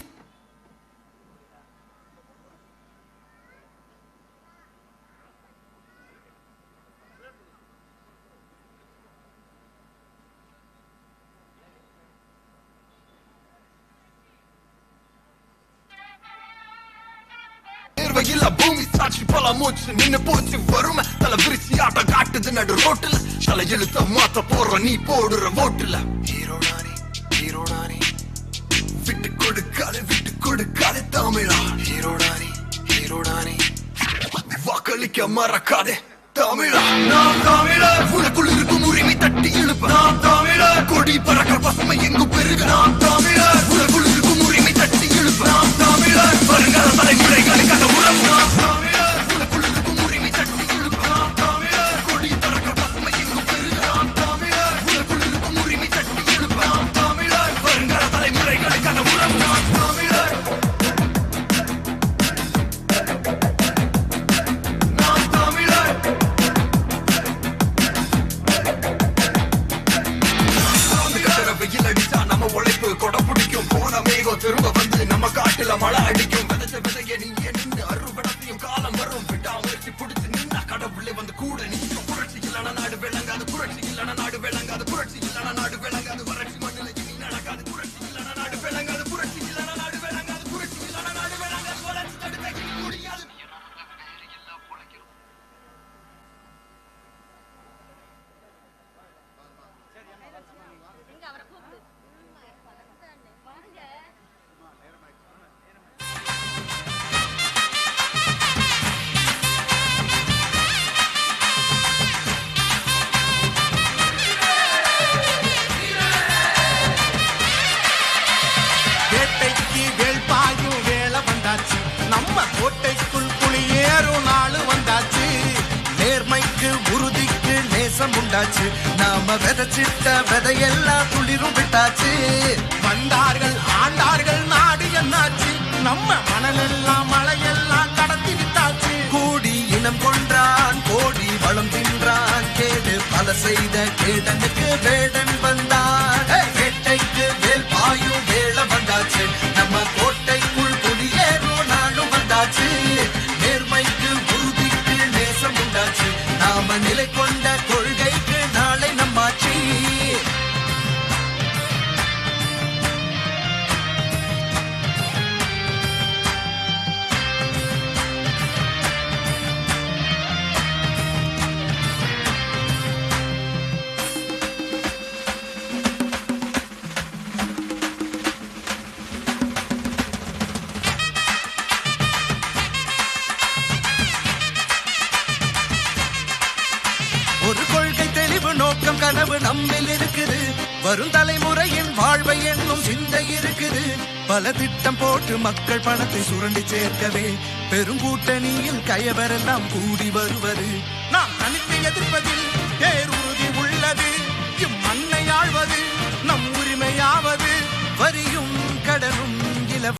பூமி சாட்சி பல மூச்சு நின்னு போச்சு வறுமை தலை விரிச்சி ஆட்டம் காட்டுது நடு ரோட்டுல. தலை எழுத்த மாத்த போற நீ போடுற ஓட்டுல. ஹீரோடானி ஹீரோடானி விட்டு கொடுக்காதே தமிழா. ஹீரோடானி ஹீரோடானி வாக்களிக்க மறக்காதே தமிழா. நாம் தமிழர், உனக்குள் இருக்கும் உரிமை தட்டி எழுப்ப நாம் தமிழர். கொடி பறக்க பசுமை எங்கும் பெருக நாம் தமிழர். உனக்குள் இருக்கும் உரிமை தட்டி எழுப்ப நாம் தமிழர். வருங்கால தலைமுறைகளுக்கான உறவு நாம் தமிழர். உனக்குள் இருக்கும் உரிமை தட்டி எழுப்ப நாம் தமிழர். கொடி பறக்க பசுமை எங்கும் பெருக நாம் தமிழர். உனக்குள் இருக்கும் உரிமை தட்டி எழுப்ப நாம் தமிழர். வருங்கால தலைமுறைகளுக்கான உறவு நாம் தமிழர். நாம் தமிழர். வெயில் அடிச்சா நம்ம உழைப்பு கொடை பிடிக்கும். போன மேகம் திரும்ப வந்து நம்ம காட்டுல மழை அடிக்கும். விதைச்ச விதைய நீங்க நின்று அறுவடையும் காலம் வரும். விடாமுயற்சி பிடிச்சு நின்னா கடவுளே வந்து கூட நீக்கும். புரட்சி இல்லைனா நாடு விளங்காது, புரட்சி இல்லைனா நாடு விளங்காது, புரட்சி இல்லைனா நாடு விளங்காது. வறட்சி மண்ணில் இனி நடக்காது. புரட்சி இல்லைனா நாடு விளங்காது, புரட்சி இல்லைனா நாடு விளங்காது, புரட்சி இல்லைனா நாடு விளங்காது. வளர்ச்சி தடுக்க முடியாது. வேட்டைக்கு வேள்பாயும் வேலை வந்தாச்சு. நம்ம கோட்டைக்குள் குளியேறும் நாள் வந்தாச்சு. நேர்மைக்கு உறுதிக்கு நேசம் உண்டாச்சு. நாம விதைச்சிட்ட விதையெல்லாம் துளிரும் விட்டாச்சு. வந்தார்கள் ஆண்டார்கள் நாடு என்னாச்சு. நம்ம மணலெல்லாம் மழையெல்லாம் கடத்தி விட்டாச்சு. கூடி இனம் கொன்றான், கோடி வளம் தின்றான். கேடு பல செய்த கேடனுக்கு வேடன் வந்தான். கொண்ட கொள்கைக்கு நாளை நம்மாட்சி. ஒரு கொள்கை தெளிவு நோக்கம் கனவு நம்மில் இருக்குது. வரும் தலைமுறையின் வாழ்வை என்னும் சிந்தை இருக்குது. பல திட்டம் போட்டு மக்கள் பணத்தை சுரண்டி சேர்க்கவே பெருங்கூட்டணியில் கயவரெல்லாம் கூடி வருவது. நாம் தனித்து எதிர்ப்பதில் பேருறுதி உள்ளது. இம்மண்ணை ஆழ்வது நம் உரிமையாவது. வரியும்